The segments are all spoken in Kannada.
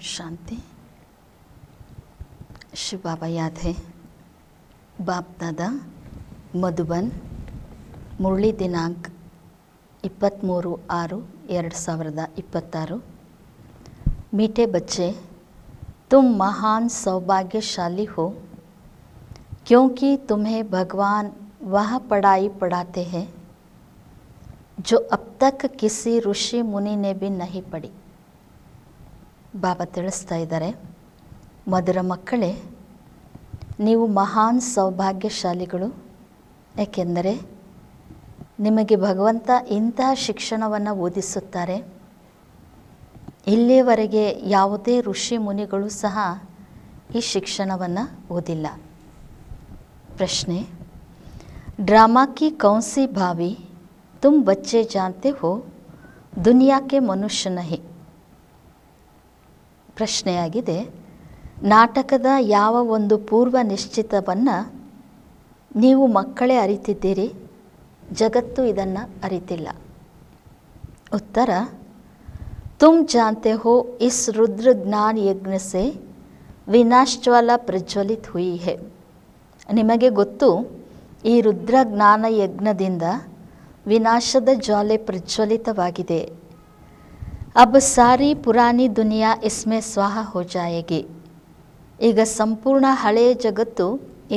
शांति। शिव बाबा याद है। बाप दादा मधुबन, मुरली दिनांक 23/6/2026। मीठे बच्चे, तुम महान सौभाग्यशाली हो क्योंकि तुम्हें भगवान वह पढ़ाई पढ़ाते हैं जो अब तक किसी ಋಷಿ ಮುನಿ ने भी नहीं पढ़ी। ಬಾಬಾ ತಿಳಿಸ್ತಾ ಇದ್ದಾರೆ, ಮಧುರ ಮಕ್ಕಳೇ, ನೀವು ಮಹಾನ್ ಸೌಭಾಗ್ಯಶಾಲಿಗಳು. ಏಕೆಂದರೆ ನಿಮಗೆ ಭಗವಂತ ಇಂತಹ ಶಿಕ್ಷಣವನ್ನು ಓದಿಸುತ್ತಾರೆ. ಇಲ್ಲಿಯವರೆಗೆ ಯಾವುದೇ ಋಷಿ ಮುನಿಗಳು ಸಹ ಈ ಶಿಕ್ಷಣವನ್ನು ಓದಿಲ್ಲ. ಪ್ರಶ್ನೆ, ड्रामा की कौन सी भावी तुम बच्चे जानते हो, दुनिया के मनुष्य नहीं. ಪ್ರಶ್ನೆಯಾಗಿದೆ, ನಾಟಕದ ಯಾವ ಒಂದು ಪೂರ್ವ ನಿಶ್ಚಿತವನ್ನು ನೀವು ಮಕ್ಕಳೇ ಅರಿತಿದ್ದೀರಿ, ಜಗತ್ತು ಇದನ್ನು ಅರಿತಿಲ್ಲ. ಉತ್ತರ, तुम जानते हो इस रुद्र ज्ञान यज्ञ से विनाश ज्वाला प्रज्वलित हुई है. ನಿಮಗೆ ಗೊತ್ತು, ಈ ರುದ್ರ ಜ್ಞಾನ ಯಜ್ಞದಿಂದ ವಿನಾಶದ ಜ್ವಾಲೆ ಪ್ರಜ್ವಲಿತವಾಗಿದೆ. अब सारी पुरानी दुनिया इसमें स्वाहा हो जाएगी. ಈಗ ಸಂಪೂರ್ಣ ಹಳೆಯ ಜಗತ್ತು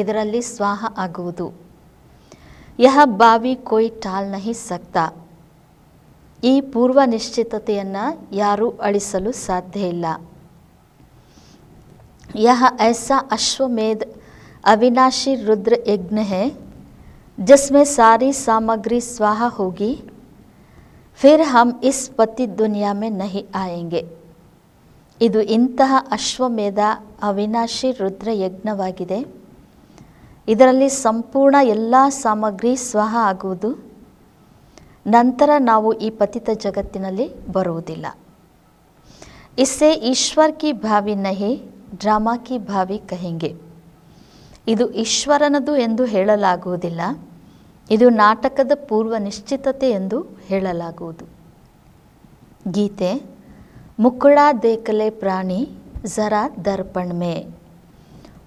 ಇದರಲ್ಲಿ ಸ್ವಾಹ ಆಗುವುದು. यह ಬಾವಿ कोई टाल नहीं सकता. ಈ ಪೂರ್ವ ನಿಶ್ಚಿತತೆಯನ್ನು ಯಾರೂ ಅಳಿಸಲು ಸಾಧ್ಯ ಇಲ್ಲ. यह ऐसा अश्वमेध अविनाशी रुद्र यज्ञ है जिसमें सारी सामग्री स्वाहा होगी, फिर हम इस पति दुनिया में नहीं आएंगे. ಇದು ಇಂತಹ ಅಶ್ವಮೇಧ ಅವಿನಾಶಿ ರುದ್ರ ಯಜ್ಞವಾಗಿದೆ. ಇದರಲ್ಲಿ ಸಂಪೂರ್ಣ ಎಲ್ಲ ಸಾಮಗ್ರಿ ಸ್ವಾಹ ಆಗುವುದು. ನಂತರ ನಾವು ಈ ಪತಿತ ಜಗತ್ತಿನಲ್ಲಿ ಬರುವುದಿಲ್ಲ. इससे ईश्वर की भावी नहीं, ड्रामा की भावी कहेंगे. ಇದು ಈಶ್ವರನದು ಎಂದು ಹೇಳಲಾಗುವುದಿಲ್ಲ, ಇದು ನಾಟಕದ ಪೂರ್ವ ನಿಶ್ಚಿತತೆ ಎಂದು ಹೇಳಲಾಗುವುದು. ಗೀತೆ, ಮುಕ್ಕುಳ ದೇಕಲೆ ಪ್ರಾಣಿ ಜರಾ ದರ್ಪಣ ಮೇ.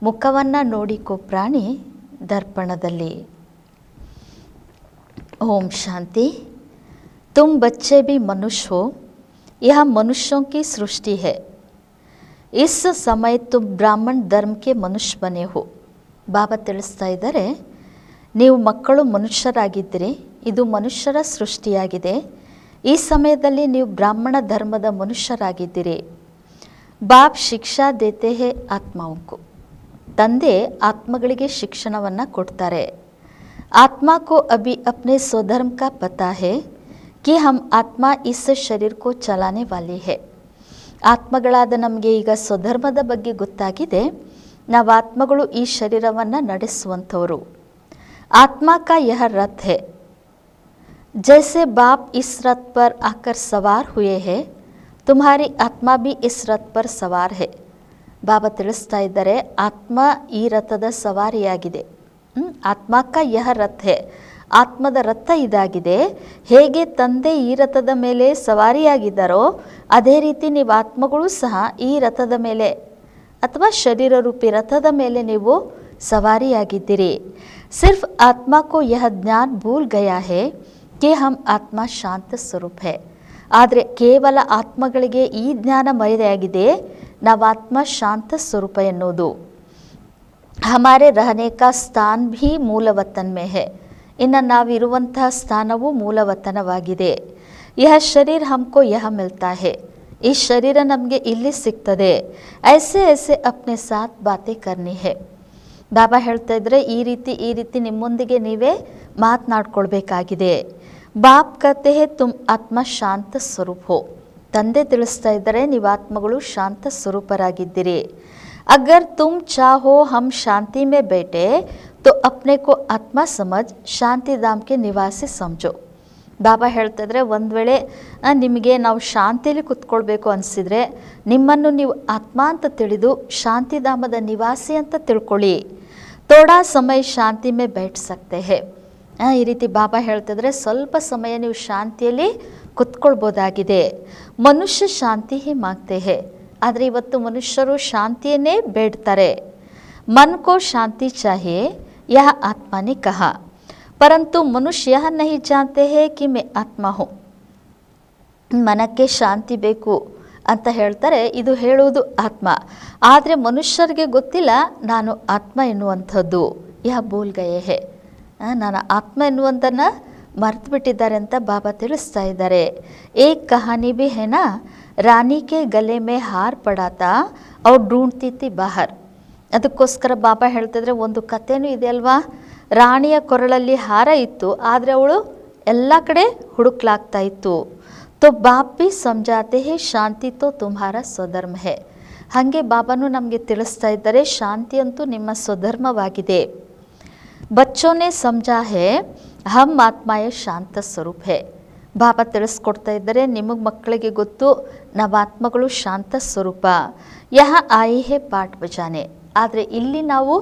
ಮುಖವನ್ನು ನೋಡಿಕೋ ಪ್ರಾಣಿ ದರ್ಪಣದಲ್ಲಿ. ओम शांति। तुम बच्चे भी मनुष्य हो, यह मनुष्यों की सृष्टि है. इस समय तुम ब्राह्मण धर्म के मनुष्य बने हो. ಬಾಬಾ ತಿಳಿಸ್ತಾ ಇದ್ದಾರೆ, ನೀವು ಮಕ್ಕಳು ಮನುಷ್ಯರಾಗಿದ್ದರೆ ಇದು ಮನುಷ್ಯರ ಸೃಷ್ಟಿಯಾಗಿದೆ. ಈ ಸಮಯದಲ್ಲಿ ನೀವು ಬ್ರಾಹ್ಮಣ ಧರ್ಮದ ಮನುಷ್ಯರಾಗಿದ್ದೀರಿ. ಬಾಪ್ ಶಿಕ್ಷಾ ದೇತೆ ಹೇ ಆತ್ಮಾವುಂಕು. ತಂದೆ ಆತ್ಮಗಳಿಗೆ ಶಿಕ್ಷಣವನ್ನು ಕೊಡ್ತಾರೆ. आत्मा को अभी अपने स्वधर्म का पता है कि हम आत्मा इस शरीर को चलाने वाली है. ಆತ್ಮಗಳಾದ ನಮಗೆ ಈಗ ಸ್ವಧರ್ಮದ ಬಗ್ಗೆ ಗೊತ್ತಾಗಿದೆ. ನಾವು ಆತ್ಮಗಳು ಈ ಶರೀರವನ್ನು ನಡೆಸುವಂಥವರು. आत्मा का यह रथ है, जैसे बाप इस रथ पर आकर सवार हुए हैं, तुम्हारी आत्मा भी इस रथ पर सवार है. ಬಾಬಾ ತಿಳಿಸ್ತಾ ಇದ್ದಾರೆ, ಆತ್ಮ ಈ ರಥದ ಸವಾರಿಯಾಗಿದೆ. ಆತ್ಮಕ ಯಹ ರಥ ಹೇ, ಆತ್ಮದ ರಥ ಇದಾಗಿದೆ. ಹೇಗೆ ತಂದೆ ಈ ರಥದ ಮೇಲೆ ಸವಾರಿಯಾಗಿದ್ದಾರೋ ಅದೇ ರೀತಿ ನೀವು ಆತ್ಮಗಳು ಸಹ ಈ ರಥದ ಮೇಲೆ ಅಥವಾ ಶರೀರ ರೂಪಿ ರಥದ ಮೇಲೆ ನೀವು ಸವಾರಿಯಾಗಿದ್ದೀರಿ. ಸಿರ್ಫ್ ಆತ್ಮ ಕೋ ಯಹ ಜ್ಞಾನ ಭೂಲ್ ಗಯಾ ಹೇ ಕಿ ಹಮ್ ಆತ್ಮ ಶಾಂತ ಸ್ವರೂಪ ಹೇ. ಆದರೆ ಕೇವಲ ಆತ್ಮಗಳಿಗೆ ಈ ಜ್ಞಾನ ಮರೆಯಾಗಿದೆ, ನಾವು ಆತ್ಮ ಶಾಂತ ಸ್ವರೂಪ ಎನ್ನುವುದು. ಹಮಾರೆ ರಹನೆ ಕಾ ಸ್ಥಾನ್ ಭೀ ಮೂಲವತನ್ ಮೇ ಹೇ. ಇನ್ನು ನಾವಿರುವಂತಹ ಸ್ಥಾನವು ಮೂಲವತನವಾಗಿದೆ. ಯಹ ಶರೀರ ಹಮ್ಕೋ ಯಹ ಮಿಲ್ತಾ ಹೇ. ಈ ಶರೀರ ನಮಗೆ ಇಲ್ಲಿ ಸಿಗ್ತದೆ. ಐಸೆ ಐಸೆ ಅಪ್ನೆ ಸಾಥ್ ಬಾತೆ ಕರ್ನಿ ಹೇ. ಬಾಬಾ ಹೇಳ್ತಾ ಇದ್ರೆ, ಈ ರೀತಿ ನಿಮ್ಮೊಂದಿಗೆ ನೀವೇ ಮಾತನಾಡ್ಕೊಳ್ಬೇಕಾಗಿದೆ. ಬಾಪ್ ಕತೆ ಹೇ ತುಮ್ ಆತ್ಮ ಶಾಂತ ಸ್ವರೂಪ ಹೋ. ತಂದೆ ತಿಳಿಸ್ತಾ ಇದ್ದಾರೆ, ನೀವು ಆತ್ಮಗಳು ಶಾಂತ ಸ್ವರೂಪರಾಗಿದ್ದೀರಿ. अगर तुम चाहो हम शांति में बैठे तो अपने को आत्मा समझ शांति धाम के निवासी समझो. ಬಾಬಾ ಹೇಳ್ತಾ ಇದ್ರೆ, ಒಂದು ವೇಳೆ ನಿಮಗೆ ನಾವು ಶಾಂತಿಯಲ್ಲಿ ಕುತ್ಕೊಳ್ಬೇಕು ಅನಿಸಿದರೆ ನಿಮ್ಮನ್ನು ನೀವು ಆತ್ಮ ಅಂತ ತಿಳಿದು ಶಾಂತಿಧಾಮದ ನಿವಾಸಿ ಅಂತ ತಿಳ್ಕೊಳ್ಳಿ. ಥೋಡಾ ಸಮಯ ಶಾಂತಿ ಮೇ बैठ सकते हैं. ಈ ರೀತಿ ಬಾಬಾ ಹೇಳ್ತಿದ್ರೆ ಸ್ವಲ್ಪ ಸಮಯ ನೀವು ಶಾಂತಿಯಲ್ಲಿ ಕುತ್ಕೊಳ್ಬೋದಾಗಿದೆ. ಮನುಷ್ಯ ಶಾಂತಿ ಹಿ ಮಾಗ್ತೆ ಹೇ, ಆದರೆ ಇವತ್ತು ಮನುಷ್ಯರು ಶಾಂತಿಯನ್ನೇ ಬೇಡ್ತಾರೆ. ಮನ್ ಕೋ ಶಾಂತಿ ಚಾಹಿಯೇ ಯಹ ಆತ್ಮ ನೆ ಕಹಾ, ಪರಂತು ಮನುಷ್ಯ ಯಹ ನಹಿ ಜಾನ್ತೆ ಹೇ ಕಿ ಮೈ ಆತ್ಮ ಹೂಂ. ಮನಕ್ಕೆ ಶಾಂತಿ ಬೇಕು ಅಂತ ಹೇಳ್ತಾರೆ, ಇದು ಹೇಳುವುದು ಆತ್ಮ. ಆದರೆ ಮನುಷ್ಯರಿಗೆ ಗೊತ್ತಿಲ್ಲ ನಾನು ಆತ್ಮ ಎನ್ನುವಂಥದ್ದು. ಯಹ ಬೋಲ್ ಗಯೇ ಹೇ, ನಾನು ಆತ್ಮ ಎನ್ನುವಂಥನ್ನು ಮರೆತು ಬಿಟ್ಟಿದ್ದಾರೆ ಅಂತ ಬಾಬಾ ತಿಳಿಸ್ತಾ ಇದ್ದಾರೆ. ಏಕ್ ಕಹಾನಿ ಭಿ ಹೇನಾ, ರಾಣಿ ಕೆ ಗಲೆ ಮೇ ಹಾರ್ ಪಡಾತಾ ಅವ್ರು ಢೂಂಢ್ತಿ ಥಿ ಬಾಹರ್. ಅದಕ್ಕೋಸ್ಕರ ಬಾಬಾ ಹೇಳ್ತಿದ್ರೆ ಒಂದು ಕಥೆನೂ ಇದೆ ಅಲ್ವಾ. ರಾಣಿಯ ಕೊರಳಲ್ಲಿ ಹಾರ ಇತ್ತು, ಆದರೆ ಅವಳು ಎಲ್ಲ ಕಡೆ ಹುಡುಕ್ಲಾಗ್ತಾ ಇತ್ತು. ತೋ ಬಾಪ್ ಭಿ ಸಮಜಾತೆ ಹೇ ಶಾಂತಿ ತೋ ತುಮ್ಹಾರ ಸ್ವಧರ್ಮ ಹೇ. ಹಾಗೆ ಬಾಬಾನು ನಮಗೆ ತಿಳಿಸ್ತಾ ಇದ್ದಾರೆ, ಶಾಂತಿ ಅಂತೂ ನಿಮ್ಮ ಸ್ವಧರ್ಮವಾಗಿದೆ. ಬಚ್ಚೋ ನೆ ಸಮಜಾ ಹೇ ಹಮ್ ಆತ್ಮಾಯ ಶಾಂತ ಸ್ವರೂಪ ಹೇ. ಬಾಬಾ ತಿಳಿಸ್ಕೊಡ್ತಾ ಇದ್ದಾರೆ, ನಿಮಗೆ ಮಕ್ಕಳಿಗೆ ಗೊತ್ತು ನಾವು ಆತ್ಮಗಳು ಶಾಂತ ಸ್ವರೂಪ. ಯಹ ಆಯಿ ಹೇ ಪಾಠ ಬಜಾನೆ, ಆದರೆ ಇಲ್ಲಿ ನಾವು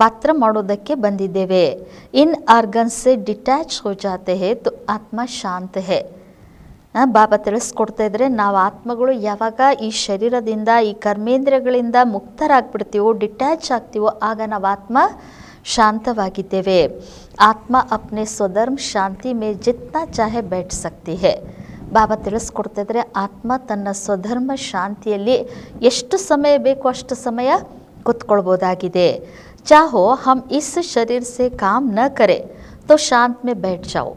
ಪಾತ್ರ ಮಾಡೋದಕ್ಕೆ ಬಂದಿದ್ದೇವೆ. ಇನ್ ಆರ್ಗನ್ ಸೆ ಡಿಟ್ಯಾಚ್ ಹೋ ಜಾತೆ ಹೇ ತೋ ಆತ್ಮ ಶಾಂತ ಹೇ. ಬಾಬಾ ತಿಳಿಸ್ಕೊಡ್ತಾ ಇದ್ದಾರೆ, ನಾವು ಆತ್ಮಗಳು ಯಾವಾಗ ಈ ಶರೀರದಿಂದ ಈ ಕರ್ಮೇಂದ್ರಿಯಗಳಿಂದ ಮುಕ್ತರಾಗ್ಬಿಡ್ತೀವೋ, ಡಿಟ್ಯಾಚ್ ಆಗ್ತೀವೋ, ಆಗ ನಾವು ಆತ್ಮ ಶಾಂತವಾಗಿದ್ದೇವೆ. ಆತ್ಮ ಅಪ್ನೆ ಸ್ವಧರ್ಮ ಶಾಂತಿ ಮೇ ಜಿತ್ನಾ ಚಾಹೆ बैठ सकती है. ಬಾಬಾ ತಿಳಿಸ್ಕೊಡ್ತಾ ಇದ್ದಾರೆ, ಆತ್ಮ ತನ್ನ ಸ್ವಧರ್ಮ ಶಾಂತಿಯಲ್ಲಿ ಎಷ್ಟು ಸಮಯ ಬೇಕು ಅಷ್ಟು ಸಮಯ ಕೂತ್ಕೊಳ್ಬೋದಾಗಿದೆ. ಚಾಹೋ ಹಮ್ ಇಸ್ ಶರೀರ ಸೆ ಕಾಮ್ ನ ಕರೆ ತೋ ಶಾಂತ್ ಮೇ बैठ जाओ.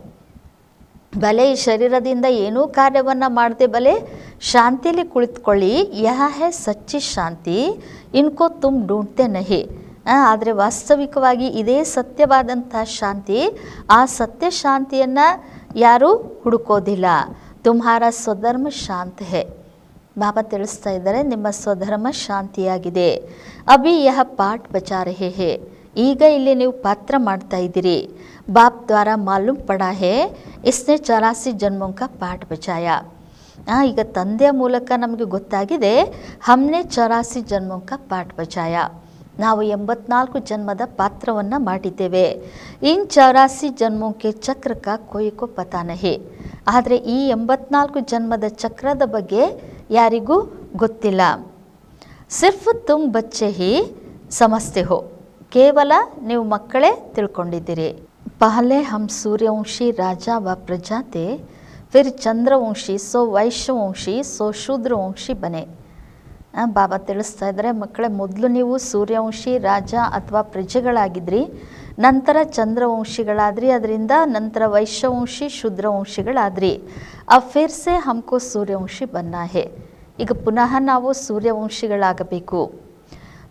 ಭಲೆ ಈ ಶರೀರದಿಂದ ಏನೂ ಕಾರ್ಯವನ್ನು ಮಾಡದೆ ಭಲೆ ಶಾಂತಿಯಲ್ಲಿ ಕುಳಿತುಕೊಳ್ಳಿ. ಯಹ ಹೇ ಸಚ್ಚಿ ಶಾಂತಿ, ಇನ್ಕೋ ತುಮ್ ಢೂಂಢತೆ ನಹಿ. ಆದರೆ ವಾಸ್ತವಿಕವಾಗಿ ಇದೇ ಸತ್ಯವಾದಂಥ ಶಾಂತಿ. ಆ ಸತ್ಯ ಶಾಂತಿಯನ್ನು ಯಾರೂ ಹುಡುಕೋದಿಲ್ಲ. ತುಮ್ಹಾರ ಸ್ವಧರ್ಮ ಶಾಂತ ಹೇ. ಬಾಬಾ ತಿಳಿಸ್ತಾ ಇದ್ದಾರೆ, ನಿಮ್ಮ ಸ್ವಧರ್ಮ ಶಾಂತಿಯಾಗಿದೆ. ಅಭಿ ಯಹ ಪಾಠ ಬಚಾ ರಹೆ ಹೇ. ಈಗ ಇಲ್ಲಿ ನೀವು ಪಾತ್ರ ಮಾಡ್ತಾ ಇದ್ದೀರಿ. ಬಾಪ್ ದ್ವಾರ ಮಾಲೂಮ್ ಪಡಾ ಹೇ ಇಸ್ನೆ 84 ಜನ್ಮೋಂ ಕಾ ಪಾಠ ಬಚಾಯ. ಈಗ ತಂದೆಯ ಮೂಲಕ ನಮಗೆ ಗೊತ್ತಾಗಿದೆ, ಹಮ್ನೆ 84 ಜನ್ಮೋಂ ಕಾ ಪಾಠ ಬಚಾಯ. ನಾವು 84 ಜನ್ಮದ ಪಾತ್ರವನ್ನು ಮಾಡಿದ್ದೇವೆ. ಇನ್ 84 ಜನ್ಮೋಂ ಕೆ ಚಕ್ರ ಕಾ ಕೋಯಿ ಕೋ ಪತಾ ನಹಿ. ಆದರೆ ಈ 84 ಜನ್ಮದ ಚಕ್ರದ ಬಗ್ಗೆ ಯಾರಿಗೂ ಗೊತ್ತಿಲ್ಲ. ಸಿರ್ಫ್ ತುಮ್ ಬಚ್ಚೆ ಹಿ ಸಮಸ್ತೆ ಹೋ. ಕೇವಲ ನೀವು ಮಕ್ಕಳೇ ತಿಳ್ಕೊಂಡಿದ್ದೀರಿ. ಪಹಲೆ ಹಮ್ ಸೂರ್ಯವಂಶಿ ರಾಜ ವ ಪ್ರಜಾತೆ, ಫಿರ್ ಚಂದ್ರವಂಶಿ, ಸೋ ವೈಶ್ಯವಂಶಿ, ಸೋ ಶೂದ್ರವಂಶಿ ಬನೆ. ಬಾಬಾ ತಿಳಿಸ್ತಾ ಇದ್ದಾರೆ, ಮಕ್ಕಳೇ ಮೊದಲು ನೀವು ಸೂರ್ಯವಂಶಿ ರಾಜ ಅಥವಾ ಪ್ರಜೆಗಳಾಗಿದ್ರಿ, ನಂತರ ಚಂದ್ರವಂಶಿಗಳಾದ್ರಿ, ಅದರಿಂದ ನಂತರ ವೈಶ್ಯವಂಶಿ ಶೂದ್ರವಂಶಿಗಳಾದ್ರಿ. ಫಿರ್ ಸೆ ಹಮ್ಕೋ ಸೂರ್ಯವಂಶಿ ಬನ್ನಾ ಹೇ. ಈಗ ಪುನಃ ನಾವು ಸೂರ್ಯವಂಶಿಗಳಾಗಬೇಕು.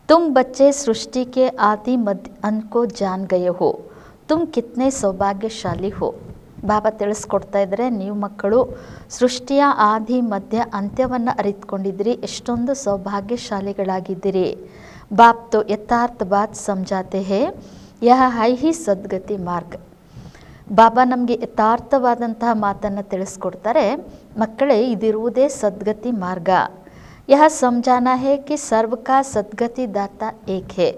ತುಮ್ ಬಚ್ಚೆ ಸೃಷ್ಟಿ ಕೆ ಆದಿ ಮಧ್ಯ ಅಂತ್ ಕೋ ಜಾನ್ ಗಯೆ ಹೋ, ತುಮ್ ಕಿತ್ನೆ ಸೌಭಾಗ್ಯಶಾಲಿ ಹೋ. ಬಾಬಾ ತಿಳಿಸ್ಕೊಡ್ತಾ ಇದ್ದಾರೆ, ನೀವು ಮಕ್ಕಳು ಸೃಷ್ಟಿಯ ಆದಿ ಮಧ್ಯ ಅಂತ್ಯವನ್ನು ಅರಿತುಕೊಂಡಿದ್ದೀರಿ, ಎಷ್ಟೊಂದು ಸೌಭಾಗ್ಯಶಾಲಿಗಳಾಗಿದ್ದೀರಿ. ಬಾಪ್ ತೋ ಯಥಾರ್ಥ ಬಾತ್ ಸಮಜಾತೆ ಹೇ, ಯಹ ಹೈ ಹಿ ಸದ್ಗತಿ ಮಾರ್ಗ. ಬಾಬಾ ನಮಗೆ ಯಥಾರ್ಥವಾದಂತಹ ಮಾತನ್ನು ತಿಳಿಸ್ಕೊಡ್ತಾರೆ, ಮಕ್ಕಳೇ ಇದಿರುವುದೇ ಸದ್ಗತಿ ಮಾರ್ಗ. ಯಹ ಸಮಜಾನಾ ಹೇ ಕಿ ಸರ್ವ ಕಾ ಸದ್ಗತಿ ದಾತ ಏಕ್ ಹೇ.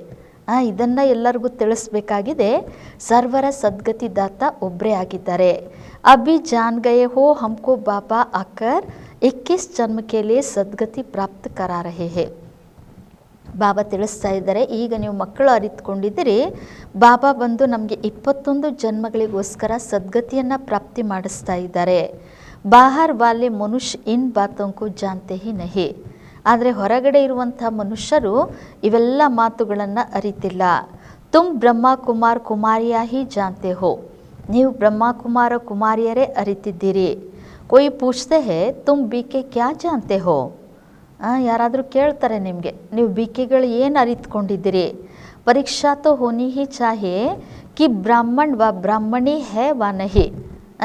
ಇದನ್ನು ಎಲ್ಲರಿಗೂ ತಿಳಿಸ್ಬೇಕಾಗಿದೆ, ಸರ್ವರ ಸದ್ಗತಿ ದಾತ ಒಬ್ಬರೇ ಆಗಿದ್ದಾರೆ. ಅಭಿ ಜಾನ್ ಗಯೆ ಹೋ ಹಮ್ಕೋ ಬಾಬಾ ಆಕರ್ 21 ಜನ್ಮ ಕೆ ಲಿಯೆ ಸದ್ಗತಿ ಪ್ರಾಪ್ತ ಕರಾ ರಹೆ ಹೇ. ಬಾಬಾ ತಿಳಿಸ್ತಾ ಇದ್ದಾರೆ, ಈಗ ನೀವು ಮಕ್ಕಳು ಅರಿತುಕೊಂಡಿದ್ದೀರಿ, ಬಾಬಾ ಬಂದು ನಮಗೆ 21 ಜನ್ಮಗಳಿಗೋಸ್ಕರ ಸದ್ಗತಿಯನ್ನು ಪ್ರಾಪ್ತಿ ಮಾಡಿಸ್ತಾ ಇದ್ದಾರೆ. ಬಾಹರ್ ವಾಲೆ ಮನುಷ್ಯ ಇನ್ ಬಾತೋಂಕು ಜಾನ್ತೆ ಹಿ ನಹಿ. ಆದರೆ ಹೊರಗಡೆ ಇರುವಂಥ ಮನುಷ್ಯರು ಇವೆಲ್ಲ ಮಾತುಗಳನ್ನು ಅರಿತಿಲ್ಲ. ತುಮ್ ಬ್ರಹ್ಮ ಕುಮಾರ್ ಕುಮಾರಿಯಾ ಹಿ ಜಾನ್ತೆ ಹೋ. ನೀವು ಬ್ರಹ್ಮ ಕುಮಾರ ಕುಮಾರಿಯರೇ ಅರಿತಿದ್ದೀರಿ. ಕೊಯ್ ಪೂಛ್ತೆ ಹೇ ತುಮ್ ಬಿಕೆ ಕ್ಯಾ ಜಾನ್ತೆ ಹೋ. ಯಾರಾದರೂ ಕೇಳ್ತಾರೆ ನಿಮಗೆ, ನೀವು ಬಿಕೆಗಳು ಏನು ಅರಿತುಕೊಂಡಿದ್ದೀರಿ. ಪರೀಕ್ಷಾ ತೋ ಹೋನಿ ಹಿ ಚಾಹೆ ಕಿ ಬ್ರಾಹ್ಮಣ್ ವ ಬ್ರಾಹ್ಮಣಿ ಹೇ ವ ನಹಿ.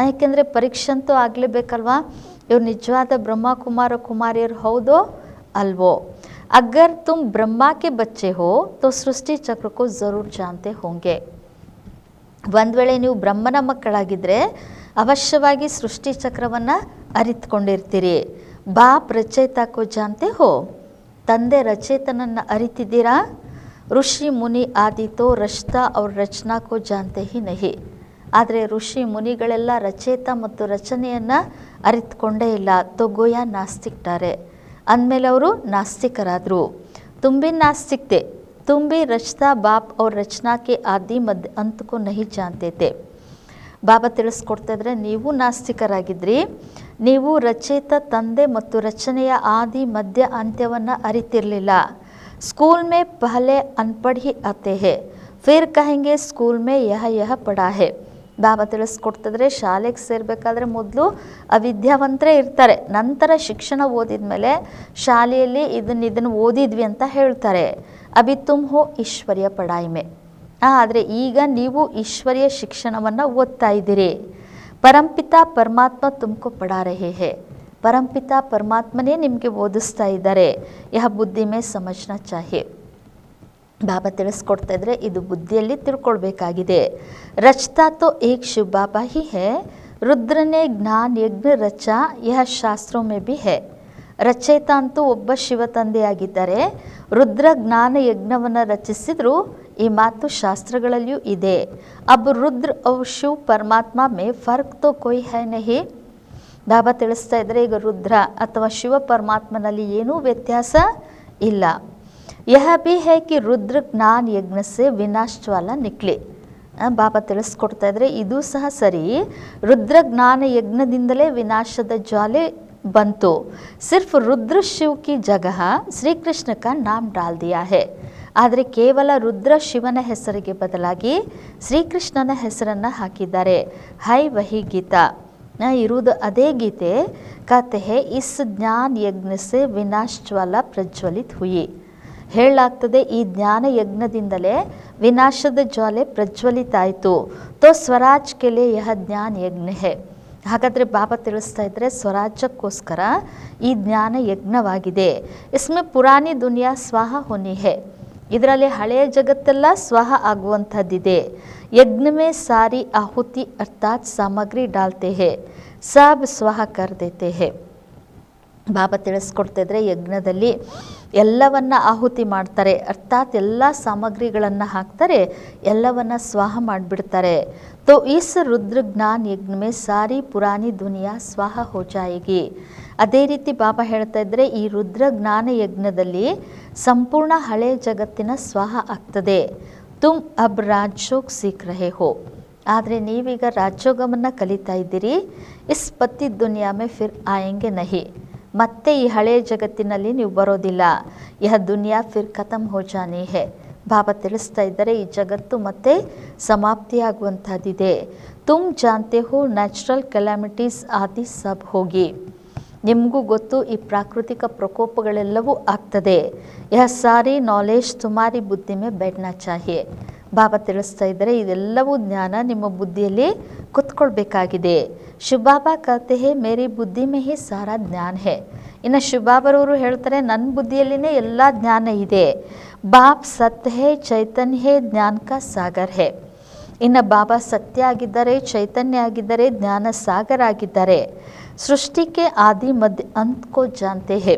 ಯಾಕೆಂದರೆ ಪರೀಕ್ಷೆ ಅಂತೂ ಆಗಲೇಬೇಕಲ್ವಾ, ಇವ್ರು ನಿಜವಾದ ಬ್ರಹ್ಮ ಕುಮಾರ ಕುಮಾರಿಯರು ಹೌದೋ ಅಲ್ವೋ. ಅಗರ್ ತುಮ್ ಬ್ರಹ್ಮ ಕೆ ಬಚ್ಚೆ ಹೋ ತೋ ಸೃಷ್ಟಿ ಚಕ್ರ ಕೋ ಜರೂರ್ ಜಾನ್ತೆ ಹೋಂಗೆ. ಒಂದು ವೇಳೆ ನೀವು ಬ್ರಹ್ಮನ ಮಕ್ಕಳಾಗಿದ್ದರೆ ಅವಶ್ಯವಾಗಿ ಸೃಷ್ಟಿ ಚಕ್ರವನ್ನು ಅರಿತುಕೊಂಡಿರ್ತೀರಿ. ಬಾಪ್ ರಚಯಿತ ಕೋ ಜಾನ್ತೆ ಹೋ. ತಂದೆ ರಚಯಿತನನ್ನು ಅರಿತಿದ್ದೀರಾ. ಋಷಿ ಮುನಿ ಆದಿತೋ ರಚತಾ ಅವ್ರ ರಚನಾ ಕೋ ಜಾನ್ತೆ ಹಿ ನಹಿ. ಆದರೆ ಋಷಿ ಮುನಿಗಳೆಲ್ಲ ರಚಯಿತ ಮತ್ತು ರಚನೆಯನ್ನು ಅರಿತುಕೊಂಡೇ ಇಲ್ಲ. ತೋ ಗೋಯಾ ನಾಸ್ತಿಕ್ತಾರೆ. ಅಂದಮೇಲೆ ಅವರು नास्तिकराದರು। तुम भी नास्तिक थे, तुम भी रचता बाप और रचना के आदि मध्य अंत को नहीं जानते थे। ಬಾಬಾ ತಿಳಿಸ್ಕೊಡ್ತಾ ಇದ್ರೆ ನೀವು ನಾಸ್ತಿಕರಾಗಿದ್ರಿ, ನೀವು ರಚಯಿತ ತಂದೆ ಮತ್ತು ರಚನೆಯ ಆದಿ ಮಧ್ಯ ಅಂತ್ಯವನ್ನು ಅರಿತಿರಲಿಲ್ಲ। ಸ್ಕೂಲ್ ಮೇ ಪಹಲೆ ಅನ್ಪढ़ ही आते हैं, फिर कहेंगे स्कूल में यह पढ़ा है। ಬಾಬಾ ತಿಳಿಸ್ಕೊಡ್ತಿದ್ರೆ ಶಾಲೆಗೆ ಸೇರಬೇಕಾದ್ರೆ ಮೊದಲು ಅವಿದ್ಯಾವಂತರೇ ಇರ್ತಾರೆ, ನಂತರ ಶಿಕ್ಷಣ ಓದಿದ ಮೇಲೆ ಶಾಲೆಯಲ್ಲಿ ಇದನ್ನು ಓದಿದ್ವಿ ಅಂತ ಹೇಳ್ತಾರೆ। ಅಭಿ ತುಮ್ ಹೋ ಈಶ್ವರ್ಯ ಪಢಾಯಿ ಮೇ, ಆದರೆ ಈಗ ನೀವು ಈಶ್ವರ್ಯ ಶಿಕ್ಷಣವನ್ನು ಓದ್ತಾ ಇದ್ದೀರಿ। ಪರಂಪಿತ ಪರಮಾತ್ಮ ತುಮಕೋ ಪಢಾ ರಹೆ ಹೇ, ಪರಂಪಿತ ಪರಮಾತ್ಮನೇ ನಿಮಗೆ ಓದಿಸ್ತಾ ಇದ್ದಾರೆ। ಯಹ ಬುದ್ಧಿ ಮೇ ಸಮಜ್ನಾ ಚಾಹಿಯೆ। ಬಾಬಾ ತಿಳಿಸ್ಕೊಡ್ತಾ ಇದ್ರೆ ಇದು ಬುದ್ಧಿಯಲ್ಲಿ ತಿಳ್ಕೊಳ್ಬೇಕಾಗಿದೆ। ರಚತಾ ತೋ ಏಕ್ ಶಿವ ಬಾಬಾ ಹಿ ಹೇ, ರುದ್ರನೇ ಜ್ಞಾನ ಯಜ್ಞ ರಚಾ ಯಹ ಶಾಸ್ತ್ರೋ ಮೇ ಭಿ ಹೇ। ರಚಯಿತ ಅಂತೂ ಒಬ್ಬ ಶಿವ ತಂದೆಯಾಗಿದ್ದಾರೆ, ರುದ್ರ ಜ್ಞಾನ ಯಜ್ಞವನ್ನು ರಚಿಸಿದ್ರು, ಈ ಮಾತು ಶಾಸ್ತ್ರಗಳಲ್ಲಿಯೂ ಇದೆ। ಅಬ್ ರುದ್ರ ಔರ್ ಶಿವ ಪರಮಾತ್ಮ ಮೇ ಫರ್ಕ್ ತೋ ಕೋಯಿ ಹೈ ನಹಿ। ಬಾಬಾ ತಿಳಿಸ್ತಾ ಇದ್ರೆ ಈಗ ರುದ್ರ ಅಥವಾ ಶಿವ ಪರಮಾತ್ಮನಲ್ಲಿ ಏನೂ ವ್ಯತ್ಯಾಸ ಇಲ್ಲ। यह भी है कि रुद्र ज्ञान यज्ञ से विनाश ज्वाला निकले। ಬಾಬಾ ತಿಳಿಸ್ಕೊಡ್ತಾ ಇದ್ರೆ ಇದು ಸಹ ಸರಿ, ರುದ್ರ ಜ್ಞಾನ ಯಜ್ಞದಿಂದಲೇ ವಿನಾಶದ ಜ್ವಾಲೆ ಬಂತು। ಸಿರ್ಫ್ ರುದ್ರ ಶಿವ ಕಿ ಜಗಹ ಶ್ರೀಕೃಷ್ಣ ಕಾ ನಾಮ್ ಡಾಲ್ ದಿಯಾ ಹೇ, ಆದರೆ ಕೇವಲ ರುದ್ರ ಶಿವನ ಹೆಸರಿಗೆ ಬದಲಾಗಿ ಶ್ರೀಕೃಷ್ಣನ ಹೆಸರನ್ನು ಹಾಕಿದ್ದಾರೆ। ಹೈ ವಹಿ ಗೀತಾ, ಇರುವುದು ಅದೇ ಗೀತೆ। कहते हैं इस ज्ञान यज्ञ से विनाश ज्वाला प्रज्वलित हुई। ಹೇಳಲಾಗ್ತದೆ ಈ ಜ್ಞಾನ ಯಜ್ಞದಿಂದಲೇ ವಿನಾಶದ ಜ್ವಾಲೆ ಪ್ರಜ್ವಲಿತ ಆಯಿತು। ತೋ ಸ್ವರಾಜ್ ಕೆಲೆ ಯಹ ಜ್ಞಾನ ಯಜ್ಞ ಹೇ, ಹಾಗಾದರೆ ಬಾಬಾ ತಿಳಿಸ್ತಾ ಇದ್ರೆ ಸ್ವರಾಜ್ಯಕ್ಕೋಸ್ಕರ ಈ ಜ್ಞಾನ ಯಜ್ಞವಾಗಿದೆ। ಇಸ್ಮೆ ಪುರಾಣಿ ದುನಿಯಾ ಸ್ವಾಹ ಹೋನಿ ಹೇ, ಇದರಲ್ಲಿ ಹಳೆಯ ಜಗತ್ತೆಲ್ಲ ಸ್ವಾಹ ಆಗುವಂಥದ್ದಿದೆ। ಯಜ್ಞ ಮೇ ಸಾರಿ ಆಹುತಿ ಅರ್ಥಾತ್ ಸಾಮಗ್ರಿ ಡಾಲ್ತೆ ಹೇ, ಸಬ್ ಸ್ವಾಹ ಕರ್ ದೇತೆ ಹೇ। ಬಾಬಾ ತಿಳಿಸ್ಕೊಡ್ತಾ ಇದ್ರೆ ಯಜ್ಞದಲ್ಲಿ ಎಲ್ಲವನ್ನ ಆಹುತಿ ಮಾಡ್ತಾರೆ, ಅರ್ಥಾತ್ ಎಲ್ಲ ಸಾಮಗ್ರಿಗಳನ್ನು ಹಾಕ್ತಾರೆ, ಎಲ್ಲವನ್ನ ಸ್ವಾಹ ಮಾಡಿಬಿಡ್ತಾರೆ। ತೋ ಇಸ್ ರುದ್ರ ಜ್ಞಾನ ಯಜ್ಞ ಮೇ ಸಾರಿ ಪುರಾಣಿ ದುನಿಯಾ ಸ್ವಾಹ ಹೋ ಜಾಯೇಗಿ। ಅದೇ ರೀತಿ ಬಾಬಾ ಹೇಳ್ತಾ ಇದ್ರೆ ಈ ರುದ್ರ ಜ್ಞಾನ ಯಜ್ಞದಲ್ಲಿ ಸಂಪೂರ್ಣ ಹಳೆಯ ಜಗತ್ತಿನ ಸ್ವಾಹ ಆಗ್ತದೆ। ತುಮ್ ಅಬ್ ರಾಜಯೋಗ್ ಸೀಖ್ ರಹೆ ಹೋ, ಆದರೆ ನೀವೀಗ ರಾಜಯೋಗವನ್ನು ಕಲಿತಾ ಇದ್ದೀರಿ। ಇಸ್ ಪತಿ ದುನಿಯಾ ಮೇ ಫಿರ್ ಆಯೆಂಗೆ ನಹಿ, ಮತ್ತೆ ಈ ಹಳೆಯ ಜಗತ್ತಿನಲ್ಲಿ ನೀವು ಬರೋದಿಲ್ಲ। ಯಹ ದುನಿಯಾ ಫಿರ್ ಖತಮ್ ಹೋ ಜಾನಿ ಹೇ, ಬಾಬಾ ತಿಳಿಸ್ತಾ ಇದ್ದಾರೆ ಈ ಜಗತ್ತು ಮತ್ತೆ ಸಮಾಪ್ತಿಯಾಗುವಂಥದ್ದಿದೆ। ತುಮ್ ಜಾನ್ತೆ ಹೋ ನ್ಯಾಚುರಲ್ ಕೆಲಾಮಿಟೀಸ್ ಆದಿ ಸಬ್ ಹೋಗಿ, ನಿಮಗೂ ಗೊತ್ತು ಈ ಪ್ರಾಕೃತಿಕ ಪ್ರಕೋಪಗಳೆಲ್ಲವೂ ಆಗ್ತದೆ। ಯಹ ಸಾರಿ ನಾಲೆಜ್ ತುಮಾರಿ ಬುದ್ಧಿ ಮೇ बैठना चाहिए। ಬಾಬಾ ತಿಳಿಸ್ತಾ ಇದ್ದಾರೆ ಇದೆಲ್ಲವೂ ಜ್ಞಾನ ನಿಮ್ಮ ಬುದ್ಧಿಯಲ್ಲಿ ಕುತ್ಕೊಳ್ಬೇಕಾಗಿದೆ। ಶಿವಬಾಬಾ कहते हैं मेरी बुद्धि में ही सारा ज्ञान है। ಇನ್ನು ಶಿವಬಾಬರವರು ಹೇಳ್ತಾರೆ ನನ್ನ ಬುದ್ಧಿಯಲ್ಲಿನೇ ಎಲ್ಲ ಜ್ಞಾನ ಇದೆ। ಬಾಪ್ ಸತ್ಯ ಹೇ ಚೈತನ್ಯ ಹೇ ಜ್ಞಾನ ಕಾ ಸಾಗರ್ ಹೇ, ಇನ್ನು ಬಾಬಾ ಸತ್ಯ ಆಗಿದ್ದಾರೆ, ಚೈತನ್ಯ ಆಗಿದ್ದಾರೆ, ಜ್ಞಾನ ಸಾಗರ ಆಗಿದ್ದಾರೆ। ಸೃಷ್ಟಿಗೆ ಆದಿ ಮಧ್ಯ ಅಂತ್ ಕೋ ಜಾನ್ತೆ ಹೇ,